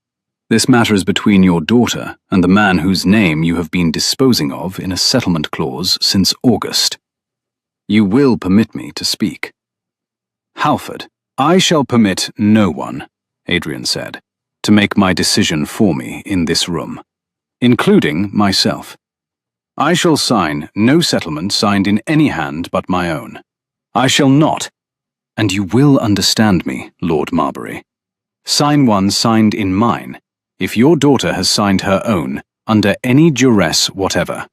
Speaker 1: this matter is between your daughter and the man whose name you have been disposing of in a settlement clause since August. You will permit me to speak." "Halford, I shall permit no one," Adrian said, "to make my decision for me in this room, including myself. I shall sign no settlement signed in any hand but my own. I shall not, and you will understand me, Lord Marbury, sign one signed in mine, if your daughter has signed her own, under any duress whatever.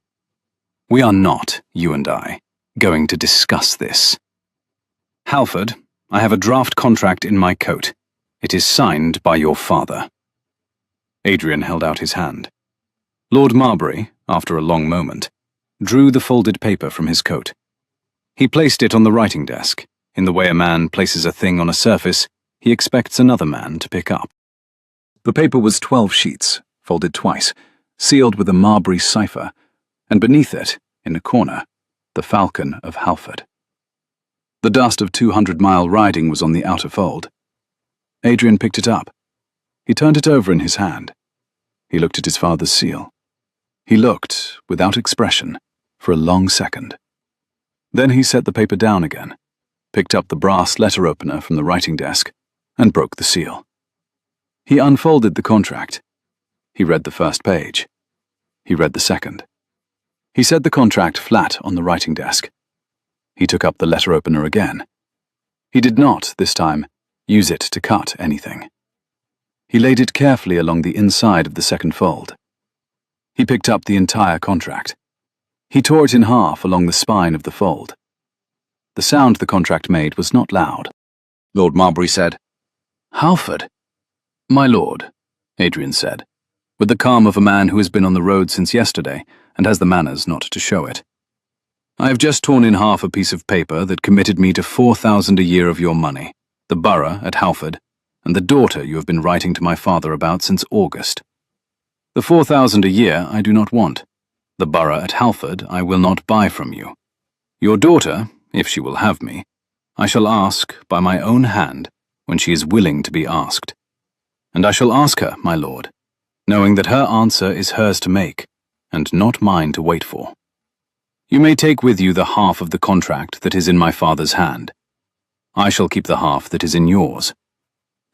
Speaker 1: We are not, you and I, going to discuss this. Halford, I have a draft contract in my coat. It is signed by your father." Adrian held out his hand. Lord Marbury, after a long moment, drew the folded paper from his coat. He placed it on the writing desk, in the way a man places a thing on a surface he expects another man to pick up. The paper was 12 sheets, folded twice, sealed with a Marbury cipher, and beneath it, in a corner, the falcon of Halford. The dust of 200-mile riding was on the outer fold. Adrian picked it up. He turned it over in his hand. He looked at his father's seal. He looked, without expression, for a long second. Then he set the paper down again, picked up the brass letter opener from the writing desk, and broke the seal. He unfolded the contract. He read the first page. He read the second. He set the contract flat on the writing desk. He took up the letter opener again. He did not, this time, use it to cut anything. He laid it carefully along the inside of the second fold. He picked up the entire contract. He tore it in half along the spine of the fold. The sound the contract made was not loud. Lord Marbury said, "Halford." "My lord," Adrian said, with the calm of a man who has been on the road since yesterday and has the manners not to show it. "I have just torn in half a piece of paper that committed me to 4,000 a year of your money, the borough at Halford, and the daughter you have been writing to my father about since August. The 4,000 a year I do not want. The borough at Halford I will not buy from you. Your daughter, if she will have me, I shall ask by my own hand when she is willing to be asked. And I shall ask her, my lord, knowing that her answer is hers to make, and not mine to wait for. You may take with you the half of the contract that is in my father's hand. I shall keep the half that is in yours.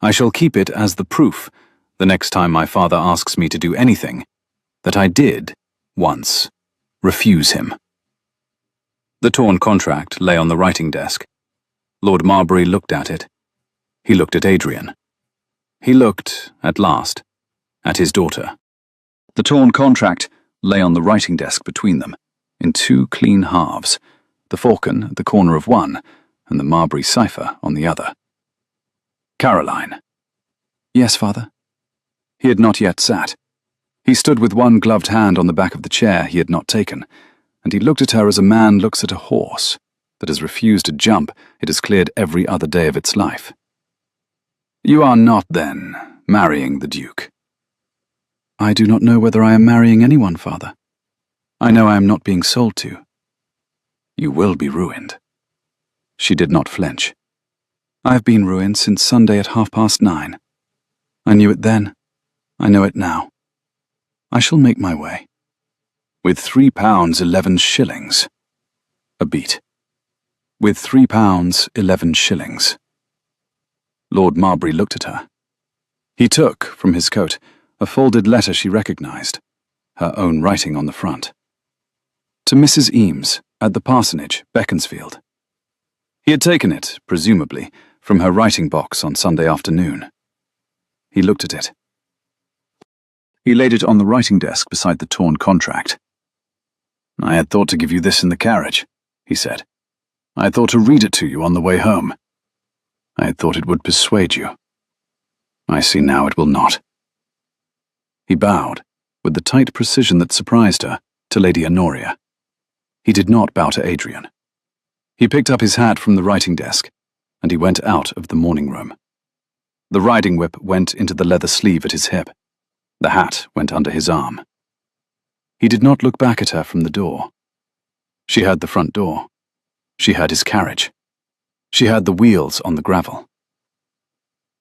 Speaker 1: I shall keep it as the proof, the next time my father asks me to do anything, that I did, once, refuse him. The torn contract lay on the writing desk. Lord Marbury looked at it. He looked at Adrian. He looked, at last, at his daughter. The torn contract lay on the writing desk between them, in two clean halves, the falcon at the corner of one, and the Marbury cipher on the other. Caroline. Yes, father. He had not yet sat. He stood with one gloved hand on the back of the chair he had not taken, and he looked at her as a man looks at a horse that has refused to jump it has cleared every other day of its life. You are not, then, marrying the Duke? I do not know whether I am marrying anyone, father. I know I am not being sold to. You will be ruined. She did not flinch. I have been ruined since Sunday at 9:30. I knew it then. I know it now. I shall make my way. With £3 11 shillings. A beat. With £3 11 shillings. Lord Marbury looked at her. He took, from his coat, a folded letter she recognized, her own writing on the front. To Mrs. Eames, at the parsonage, Beaconsfield. He had taken it, presumably, from her writing box on Sunday afternoon. He looked at it. He laid it on the writing desk beside the torn contract. I had thought to give you this in the carriage, he said. I had thought to read it to you on the way home. I had thought it would persuade you. I see now it will not. He bowed, with the tight precision that surprised her, to Lady Honoria. He did not bow to Adrian. He picked up his hat from the writing desk, and he went out of the morning room. The riding whip went into the leather sleeve at his hip. The hat went under his arm. He did not look back at her from the door. She heard the front door. She heard his carriage. She heard the wheels on the gravel.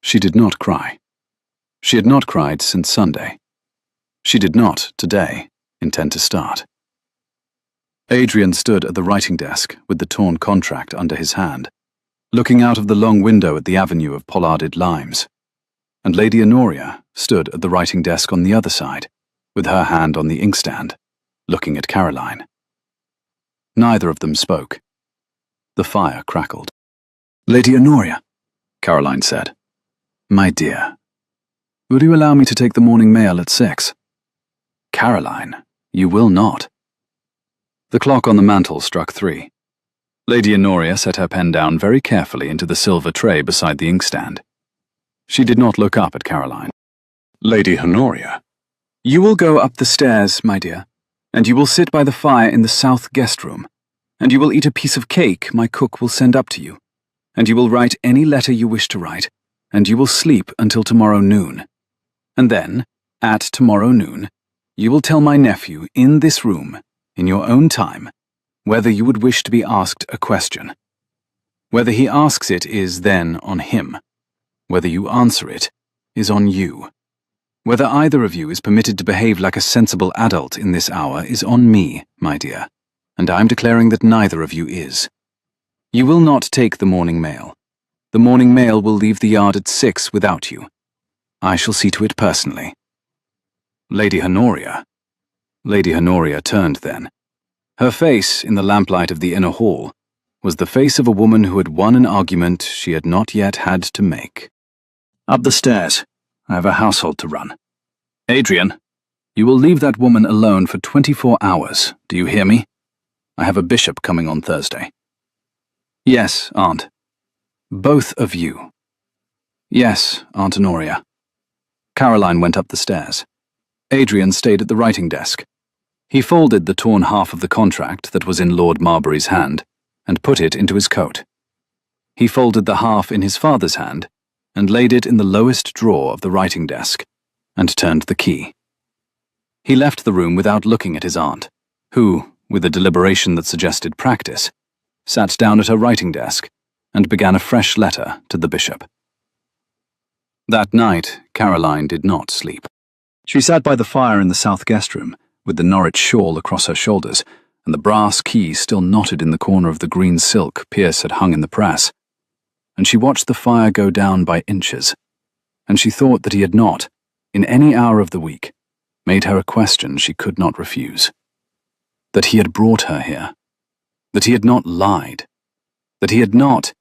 Speaker 1: She did not cry. She had not cried since Sunday. She did not, today, intend to start. Adrian stood at the writing desk with the torn contract under his hand, looking out of the long window at the avenue of pollarded limes, and Lady Honoria stood at the writing desk on the other side, with her hand on the inkstand, looking at Caroline. Neither of them spoke. The fire crackled. Lady Honoria, Caroline said. My dear, will you allow me to take the morning mail at 6? Caroline, you will not. The clock on the mantel struck 3. Lady Honoria set her pen down very carefully into the silver tray beside the inkstand. She did not look up at Caroline. Lady Honoria. You will go up the stairs, my dear, and you will sit by the fire in the south guest room, and you will eat a piece of cake my cook will send up to you, and you will write any letter you wish to write, and you will sleep until tomorrow noon. And then, at tomorrow noon, you will tell my nephew in this room, in your own time, whether you would wish to be asked a question. Whether he asks it is then on him. Whether you answer it is on you. Whether either of you is permitted to behave like a sensible adult in this hour is on me, my dear, and I am declaring that neither of you is. You will not take the morning mail. The morning mail will leave the yard at 6 without you. I shall see to it personally. Lady Honoria. Lady Honoria turned then. Her face, in the lamplight of the inner hall, was the face of a woman who had won an argument she had not yet had to make. Up the stairs. I have a household to run. Adrian, you will leave that woman alone for 24 hours, do you hear me? I have a bishop coming on Thursday. Yes, Aunt. Both of you. Yes, Aunt Honoria. Caroline went up the stairs. Adrian stayed at the writing desk. He folded the torn half of the contract that was in Lord Marbury's hand and put it into his coat. He folded the half in his father's hand and laid it in the lowest drawer of the writing desk, and turned the key. He left the room without looking at his aunt, who, with a deliberation that suggested practice, sat down at her writing desk and began a fresh letter to the bishop. That night, Caroline did not sleep. She sat by the fire in the south guest room, with the Norwich shawl across her shoulders, and the brass key still knotted in the corner of the green silk Pierce had hung in the press. And she watched the fire go down by inches, and she thought that he had not, in any hour of the week, made her a question she could not refuse. That he had brought her here. That he had not lied. That he had not—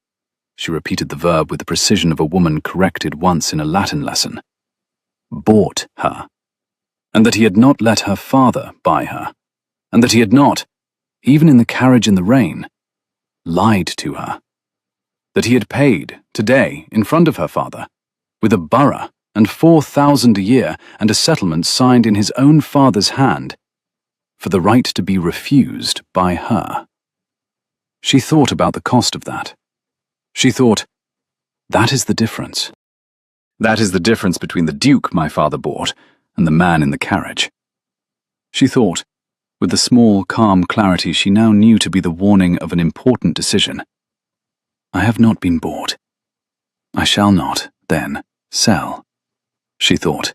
Speaker 1: she repeated the verb with the precision of a woman corrected once in a Latin lesson— bought her. And that he had not let her father buy her. And that he had not, even in the carriage in the rain, lied to her. That he had paid, today, in front of her father, with a borough and 4,000 a year and a settlement signed in his own father's hand, for the right to be refused by her. She thought about the cost of that. She thought, that is the difference. That is the difference between the duke my father bought and the man in the carriage. She thought, with the small, calm clarity she now knew to be the warning of an important decision, I have not been bought. I shall not, then, sell, she thought.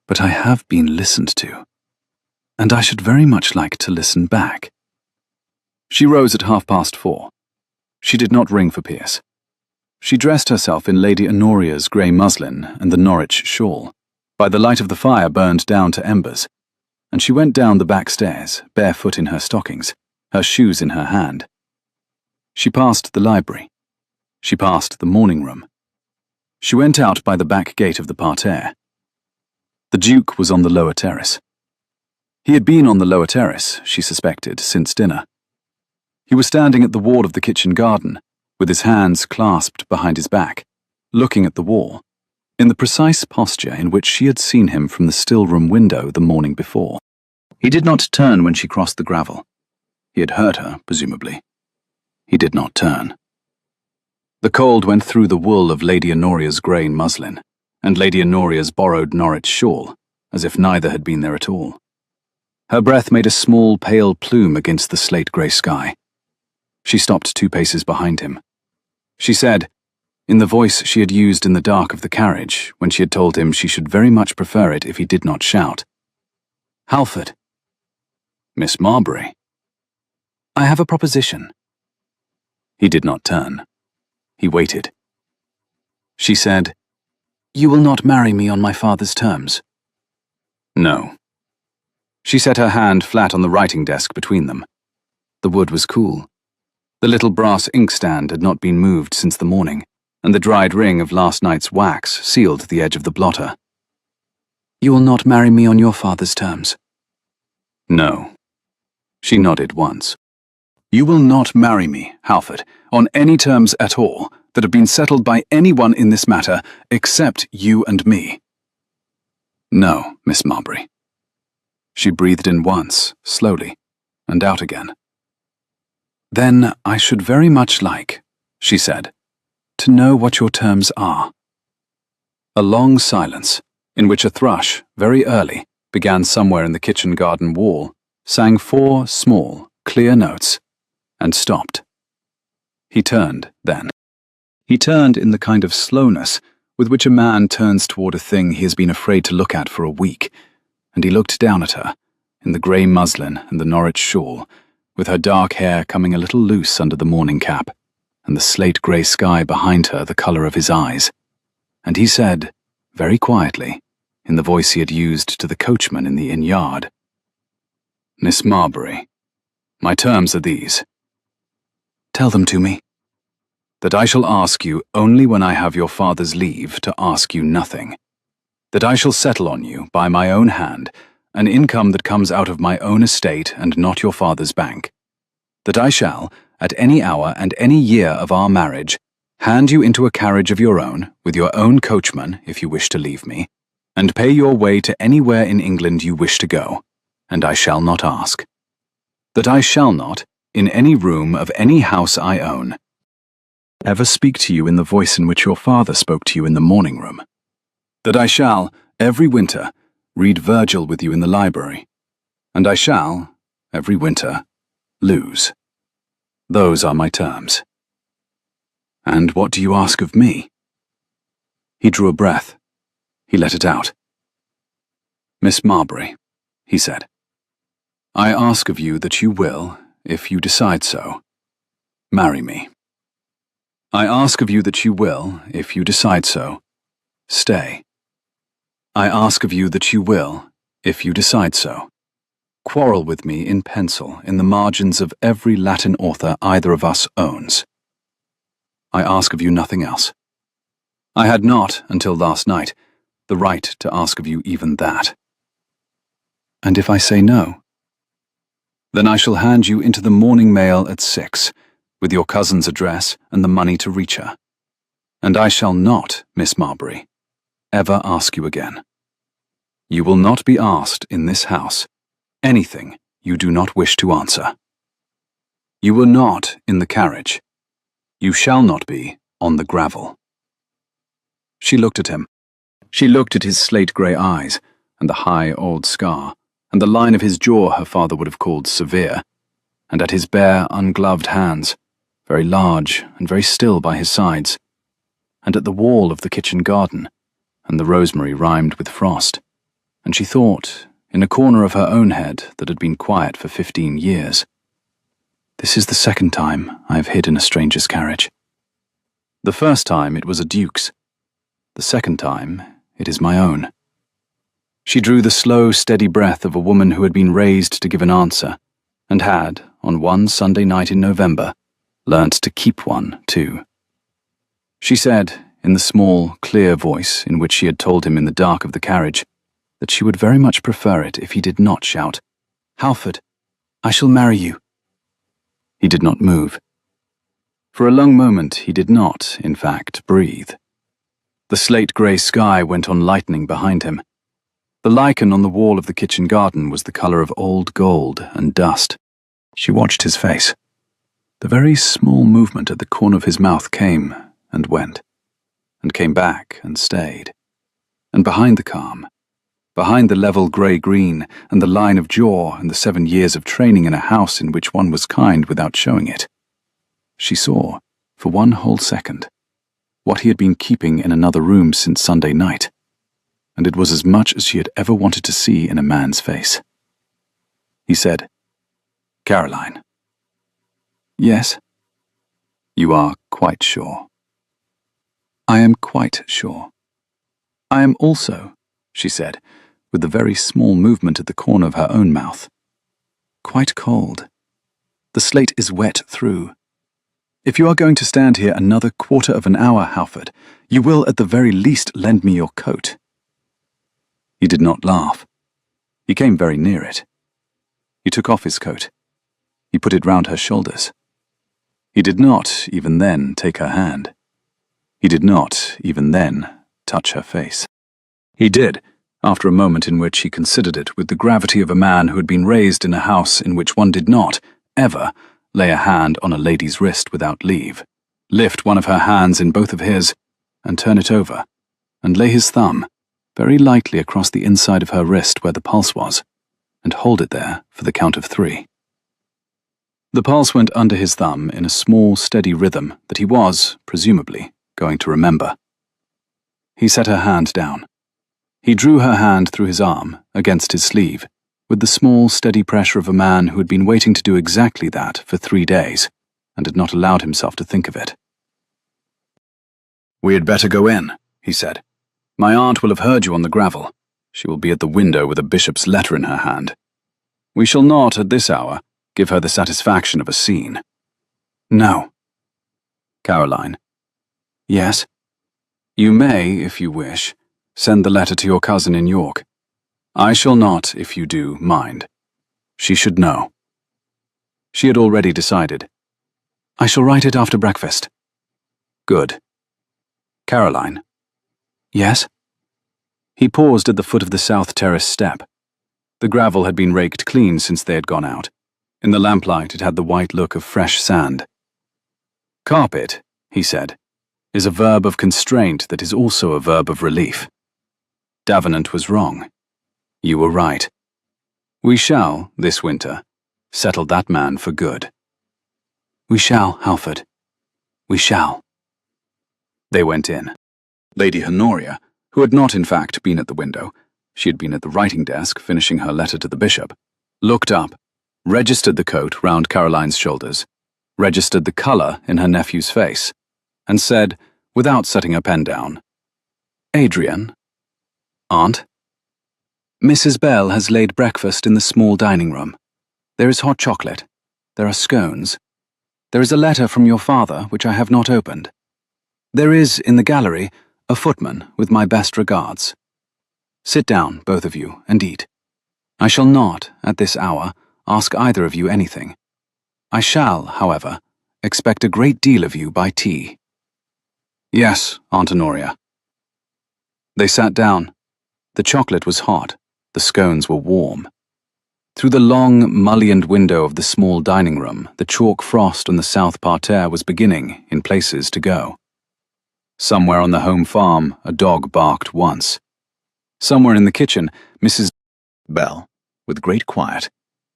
Speaker 1: But I have been listened to, and I should very much like to listen back. She rose at 4:30. She did not ring for Pierce. She dressed herself in Lady Honoria's grey muslin and the Norwich shawl, by the light of the fire burned down to embers, and she went down the back stairs, barefoot in her stockings, her shoes in her hand. She passed the library. She passed the morning room. She went out by the back gate of the parterre. The Duke was on the lower terrace. He had been on the lower terrace, she suspected, since dinner. He was standing at the wall of the kitchen garden, with his hands clasped behind his back, looking at the wall, in the precise posture in which she had seen him from the still-room window the morning before. He did not turn when she crossed the gravel. He had heard her, presumably. He did not turn. The cold went through the wool of Lady Honoria's grey muslin, and Lady Honoria's borrowed Norwich shawl, as if neither had been there at all. Her breath made a small, pale plume against the slate-grey sky. She stopped 2 paces behind him. She said, in the voice she had used in the dark of the carriage, when she had told him she should very much prefer it if he did not shout, "Halford." "Miss Marbury." "I have a proposition." He did not turn. He waited. She said, "You will not marry me on my father's terms?" "No." She set her hand flat on the writing desk between them. The wood was cool. The little brass inkstand had not been moved since the morning, and the dried ring of last night's wax sealed the edge of the blotter. "You will not marry me on your father's terms?" "No." She nodded once. "You will not marry me, Halford, on any terms at all that have been settled by anyone in this matter except you and me?" "No, Miss Marbury." She breathed in once, slowly, and out again. "Then I should very much like," she said, "to know what your terms are." A long silence, in which a thrush, very early, began somewhere in the kitchen garden wall, sang 4 small, clear notes, and stopped. He turned, then. He turned in the kind of slowness with which a man turns toward a thing he has been afraid to look at for a week, and he looked down at her, in the grey muslin and the Norwich shawl, with her dark hair coming a little loose under the morning cap, and the slate-grey sky behind her the colour of his eyes. And he said, very quietly, in the voice he had used to the coachman in the inn yard, "Miss Marbury, my terms are these." "Tell them to me." "That I shall ask you only when I have your father's leave to ask you nothing. That I shall settle on you, by my own hand, an income that comes out of my own estate and not your father's bank. That I shall, at any hour and any year of our marriage, hand you into a carriage of your own, with your own coachman, if you wish to leave me, and pay your way to anywhere in England you wish to go, and I shall not ask. That I shall not, in any room of any house I own, ever speak to you in the voice in which your father spoke to you in the morning room. That I shall, every winter, read Virgil with you in the library. And I shall, every winter, lose. Those are my terms. And what do you ask of me? He drew a breath. He let it out. Miss Marbury, he said, I ask of you that you will, if you decide so, marry me. I ask of you that you will, if you decide so, stay. I ask of you that you will, if you decide so, quarrel with me in pencil in the margins of every Latin author either of us owns. I ask of you nothing else. I had not, until last night, the right to ask of you even that. And if I say no? Then I shall hand you into the morning mail at 6, with your cousin's address and the money to reach her. And I shall not, Miss Marbury, ever ask you again. You will not be asked in this house anything you do not wish to answer. You were not in the carriage. You shall not be on the gravel. She looked at him. She looked at his slate-grey eyes, and the high old scar, and the line of his jaw her father would have called severe, and at his bare, ungloved hands, very large and very still by his sides, and at the wall of the kitchen garden, and the rosemary rimed with frost, and she thought, in a corner of her own head that had been quiet for 15 years, this is the second time I have hid in a stranger's carriage. The first time it was a duke's. The second time it is my own. She drew the slow, steady breath of a woman who had been raised to give an answer, and had, on one Sunday night in November, learnt to keep one, too. She said, in the small, clear voice in which she had told him in the dark of the carriage, that she would very much prefer it if he did not shout, "Halford, I shall marry you." He did not move. For a long moment he did not, in fact, breathe. The slate-grey sky went on lightening behind him. The lichen on the wall of the kitchen garden was the colour of old gold and dust. She watched his face. The very small movement at the corner of his mouth came and went, and came back and stayed. And behind the calm, behind the level grey-green and the line of jaw and the 7 years of training in a house in which one was kind without showing it, she saw, for one whole second, what he had been keeping in another room since Sunday night, and it was as much as she had ever wanted to see in a man's face. He said, "Caroline." "Yes." "You are quite sure?" "I am quite sure." "I am also," she said, with a very small movement at the corner of her own mouth, "quite cold. The slate is wet through. If you are going to stand here another quarter of an hour, Halford, you will at the very least lend me your coat." He did not laugh. He came very near it. He took off his coat. He put it round her shoulders. He did not, even then, take her hand. He did not, even then, touch her face. He did, after a moment in which he considered it with the gravity of a man who had been raised in a house in which one did not, ever, lay a hand on a lady's wrist without leave, lift one of her hands in both of his, and turn it over, and lay his thumb very lightly across the inside of her wrist where the pulse was, and hold it there for the count of 3. The pulse went under his thumb in a small, steady rhythm that he was, presumably, going to remember. He set her hand down. He drew her hand through his arm, against his sleeve, with the small, steady pressure of a man who had been waiting to do exactly that for 3 days, and had not allowed himself to think of it. "We had better go in," he said. "My aunt will have heard you on the gravel. She will be at the window with a bishop's letter in her hand. We shall not, at this hour, give her the satisfaction of a scene." "No." "Caroline." "Yes." "You may, if you wish, send the letter to your cousin in York. I shall not, if you do, mind. She should know." She had already decided. "I shall write it after breakfast." "Good. Caroline." "Yes?" He paused at the foot of the South Terrace step. The gravel had been raked clean since they had gone out. In the lamplight it had the white look of fresh sand. "Carpet," he said, is a verb of constraint that is also a verb of relief. Davenant was wrong. You were right. We shall, this winter, settle that man for good. We shall, Halford. We shall. They went in. Lady Honoria, who had not in fact been at the window, she had been at the writing desk finishing her letter to the bishop, looked up, registered the coat round Caroline's shoulders, registered the colour in her nephew's face, and said, without setting her pen down, Adrian? Aunt? Mrs. Bell has laid breakfast in the small dining room. There is hot chocolate. There are scones. There is a letter from your father which I have not opened. There is, in the gallery, a footman with my best regards. Sit down, both of you, and eat. I shall not, at this hour, ask either of you anything. I shall, however, expect a great deal of you by tea. Yes, Aunt Honoria. They sat down. The chocolate was hot, the scones were warm. Through the long, mullioned window of the small dining room, the chalk frost on the south parterre was beginning, in places, to go. Somewhere on the home farm, a dog barked once. Somewhere in the kitchen, Mrs. Bell, with great quiet,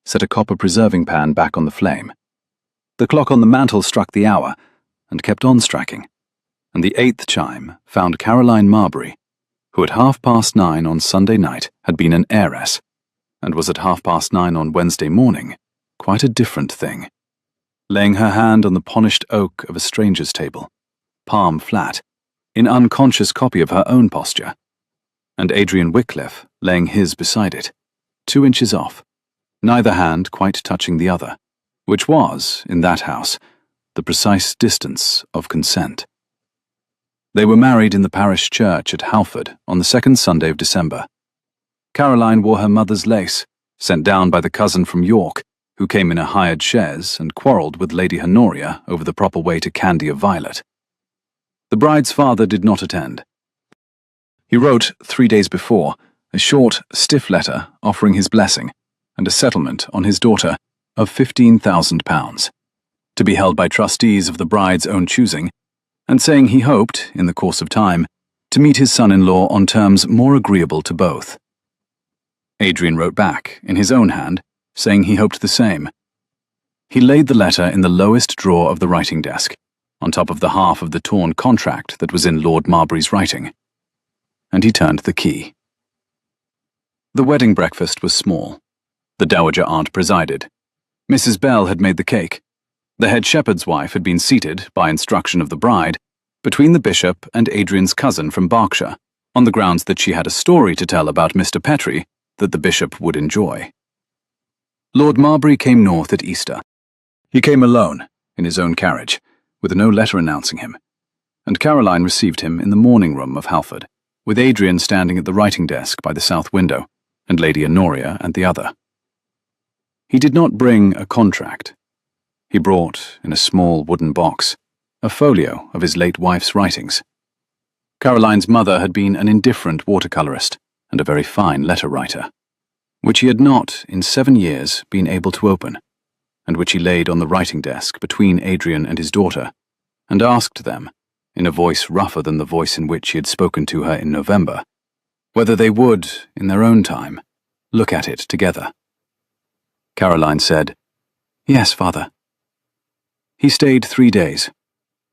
Speaker 1: set a copper preserving pan back on the flame. The clock on the mantel struck the hour, and kept on striking, and the 8th chime found Caroline Marbury, who at 9:30 on Sunday night had been an heiress, and was at 9:30 on Wednesday morning quite a different thing, laying her hand on the polished oak of a stranger's table, palm flat, in unconscious copy of her own posture, and Adrian Wycliffe laying his beside it, 2 inches off, neither hand quite touching the other, which was, in that house, the precise distance of consent. They were married in the parish church at Halford on the 2nd Sunday of December. Caroline wore her mother's lace, sent down by the cousin from York, who came in a hired chaise and quarrelled with Lady Honoria over the proper way to candy a violet. The bride's father did not attend. He wrote 3 days before a short, stiff letter offering his blessing and a settlement on his daughter of £15,000, to be held by trustees of the bride's own choosing, and saying he hoped, in the course of time, to meet his son-in-law on terms more agreeable to both. Adrian wrote back, in his own hand, saying he hoped the same. He laid the letter in the lowest drawer of the writing desk, on top of the half of the torn contract that was in Lord Marbury's writing, and he turned the key. The wedding breakfast was small. The dowager aunt presided. Mrs. Bell had made the cake. The head shepherd's wife had been seated, by instruction of the bride, between the bishop and Adrian's cousin from Berkshire, on the grounds that she had a story to tell about Mr. Petrie that the bishop would enjoy. Lord Marbury came north at Easter. He came alone, in his own carriage, with no letter announcing him, and Caroline received him in the morning room of Halford, with Adrian standing at the writing desk by the south window, and Lady Honoria at the other. He did not bring a contract. He brought, in a small wooden box, a folio of his late wife's writings. Caroline's mother had been an indifferent watercolourist and a very fine letter writer, which he had not, in 7 years, been able to open, and which he laid on the writing desk between Adrian and his daughter, and asked them, in a voice rougher than the voice in which he had spoken to her in November, whether they would, in their own time, look at it together. Caroline said, "Yes, father." He stayed 3 days.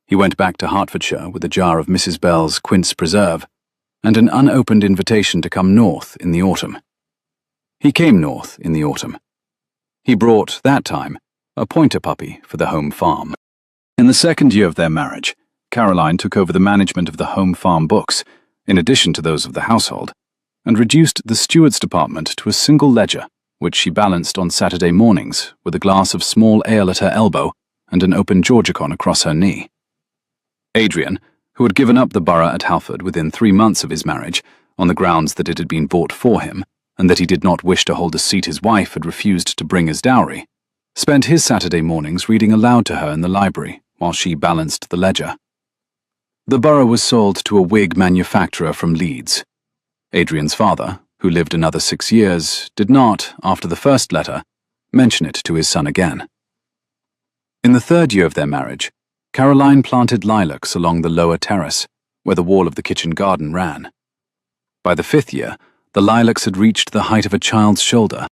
Speaker 1: He went back to Hertfordshire with a jar of Mrs. Bell's quince preserve, and an unopened invitation to come north in the autumn. He came north in the autumn. He brought, that time, a pointer puppy for the home farm. In the 2nd year of their marriage, Caroline took over the management of the home farm books, in addition to those of the household, and reduced the steward's department to a single ledger, which she balanced on Saturday mornings with a glass of small ale at her elbow and an open Georgicon across her knee. Adrian, who had given up the borough at Halford within 3 months of his marriage, on the grounds that it had been bought for him, and that he did not wish to hold a seat his wife had refused to bring as dowry, spent his Saturday mornings reading aloud to her in the library while she balanced the ledger. The borough was sold to a wig manufacturer from Leeds. Adrian's father, who lived another 6 years, did not, after the first letter, mention it to his son again. In the 3rd year of their marriage, Caroline planted lilacs along the lower terrace, where the wall of the kitchen garden ran. By the 5th year, the lilacs had reached the height of a child's shoulder.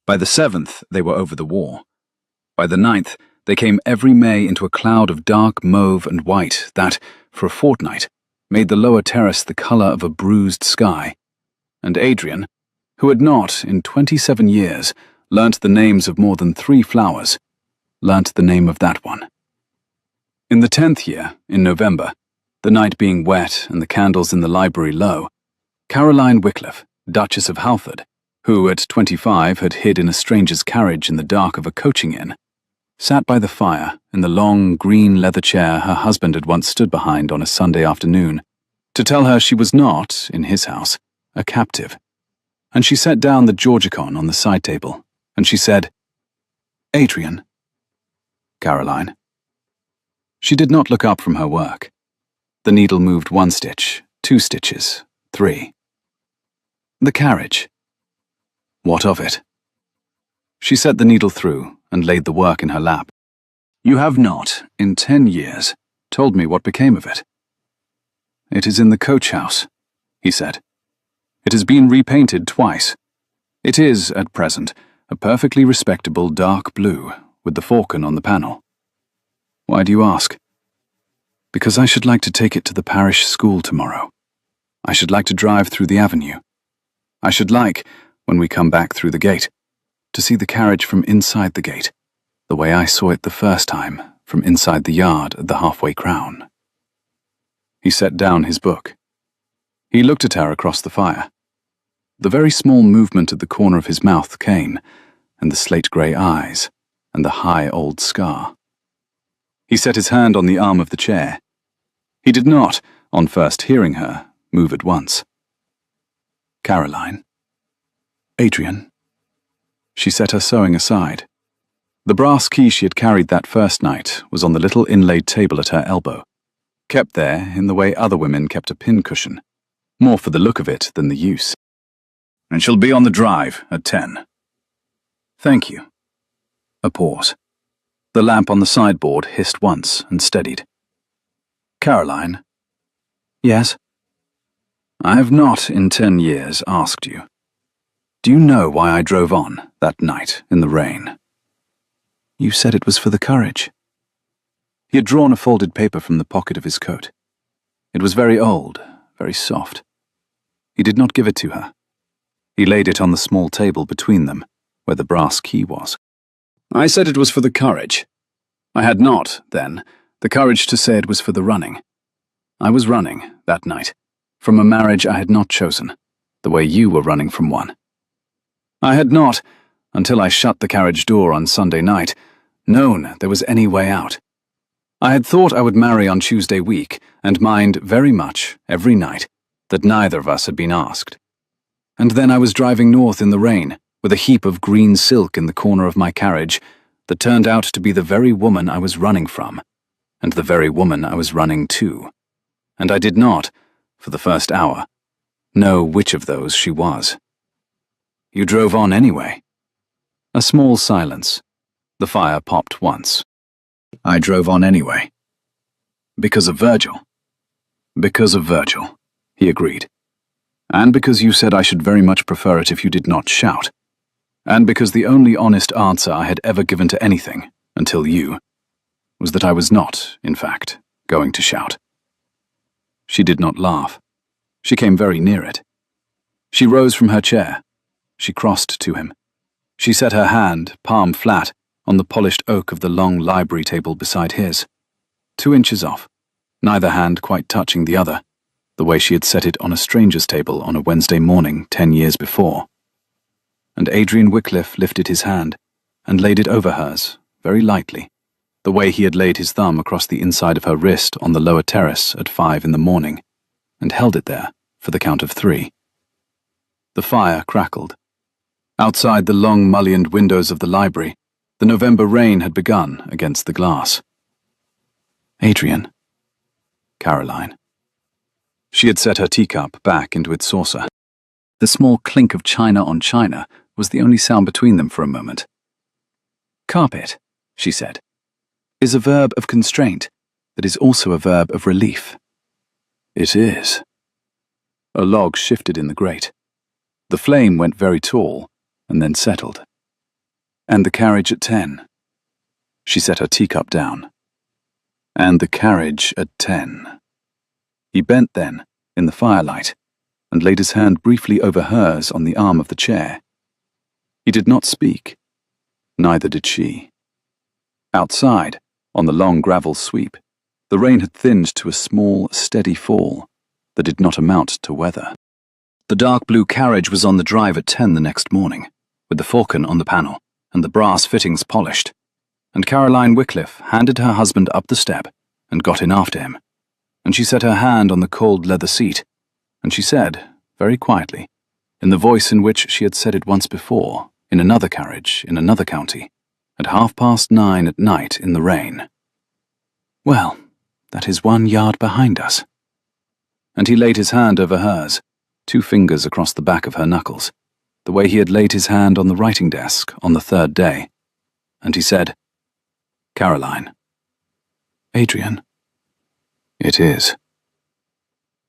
Speaker 1: By the 7th, they were over the wall. By the 9th, they came every May into a cloud of dark mauve and white that, for a fortnight, made the lower terrace the colour of a bruised sky. And Adrian, who had not, in 27 years, learnt the names of more than 3 flowers, learnt the name of that one. In the 10th year, in November, the night being wet and the candles in the library low, Caroline Wycliffe, Duchess of Halford, who at 25 had hid in a stranger's carriage in the dark of a coaching inn, sat by the fire in the long green leather chair her husband had once stood behind on a Sunday afternoon, to tell her she was not, in his house, a captive. And she set down the Georgicon on the side table, and she said, "Adrian." "Caroline." She did not look up from her work. The needle moved 1 stitch, 2 stitches, 3. "The carriage." "What of it?" She set the needle through and laid the work in her lap. "You have not, in 10 years, told me what became of it." "It is in the coach house," he said. "It has been repainted twice. It is, at present, a perfectly respectable dark blue, with the falcon on the panel." "Why do you ask?" "Because I should like to take it to the parish school tomorrow. I should like to drive through the avenue. I should like, when we come back through the gate, to see the carriage from inside the gate, the way I saw it the first time, from inside the yard at the halfway crown." He set down his book. He looked at her across the fire. The very small movement at the corner of his mouth came, and the slate-grey eyes, and the high old scar. He set his hand on the arm of the chair. He did not, on first hearing her, move at once. "Caroline." "Adrian." She set her sewing aside. The brass key she had carried that first night was on the little inlaid table at her elbow, kept there in the way other women kept a pincushion, more for the look of it than the use. "And she'll be on the drive at 10. "Thank you." A pause. The lamp on the sideboard hissed once and steadied. "Caroline." "Yes?" "I have not in 10 years asked you. Do you know why I drove on that night in the rain?" "You said it was for the courage." He had drawn a folded paper from the pocket of his coat. It was very old, very soft. He did not give it to her. He laid it on the small table between them, where the brass key was. "I said it was for the courage. I had not, then, the courage to say it was for the running. I was running, that night, from a marriage I had not chosen, the way you were running from one. I had not, until I shut the carriage door on Sunday night, known there was any way out. I had thought I would marry on Tuesday week, and mind very much, every night, that neither of us had been asked. And then I was driving north in the rain, with a heap of green silk in the corner of my carriage, that turned out to be the very woman I was running from, and the very woman I was running to. And I did not, for the first hour, know which of those she was." "You drove on anyway." A small silence. The fire popped once. "I drove on anyway." "Because of Virgil." "Because of Virgil," he agreed. "And because you said I should very much prefer it if you did not shout. And because the only honest answer I had ever given to anything, until you, was that I was not, in fact, going to shout." She did not laugh. She came very near it. She rose from her chair. She crossed to him. She set her hand, palm flat, on the polished oak of the long library table beside his, 2 inches off, neither hand quite touching the other, the way she had set it on a stranger's table on a Wednesday morning 10 years before. And Adrian Wycliffe lifted his hand and laid it over hers, very lightly, the way he had laid his thumb across the inside of her wrist on the lower terrace at 5 in the morning, and held it there for the count of 3. The fire crackled. Outside the long mullioned windows of the library, the November rain had begun against the glass. "Adrian." "Caroline." She had set her teacup back into its saucer. The small clink of china on china was the only sound between them for a moment. "Carpet," she said, "is a verb of constraint. that is also a verb of relief. It is. A log shifted in the grate. The flame went very tall, and then settled. And the carriage at 10. She set her teacup down. And the carriage at 10. He bent then, in the firelight, and laid his hand briefly over hers on the arm of the chair. He did not speak. Neither did she. Outside, on the long gravel sweep, the rain had thinned to a small, steady fall that did not amount to weather. The dark blue carriage was on the drive at 10 the next morning, with the falcon on the panel and the brass fittings polished, and Caroline Wycliffe handed her husband up the step and got in after him, and she set her hand on the cold leather seat, and she said, very quietly, in the voice in which she had said it once before, in another carriage, in another county, at 9:30 at night in the rain, "Well, that is 1 yard behind us." And he laid his hand over hers, 2 fingers across the back of her knuckles, the way he had laid his hand on the writing desk on the 3rd day, and he said, "Caroline." "Adrian." "It is."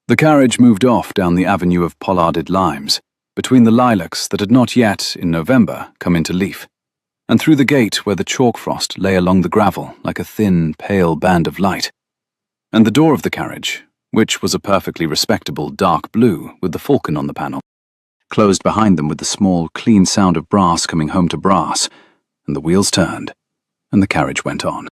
Speaker 1: The carriage moved off down the avenue of pollarded limes, between the lilacs that had not yet, in November, come into leaf, and through the gate where the chalk frost lay along the gravel like a thin, pale band of light. And the door of the carriage, which was a perfectly respectable dark blue with the falcon on the panel, closed behind them with the small, clean sound of brass coming home to brass, and the wheels turned, and the carriage went on.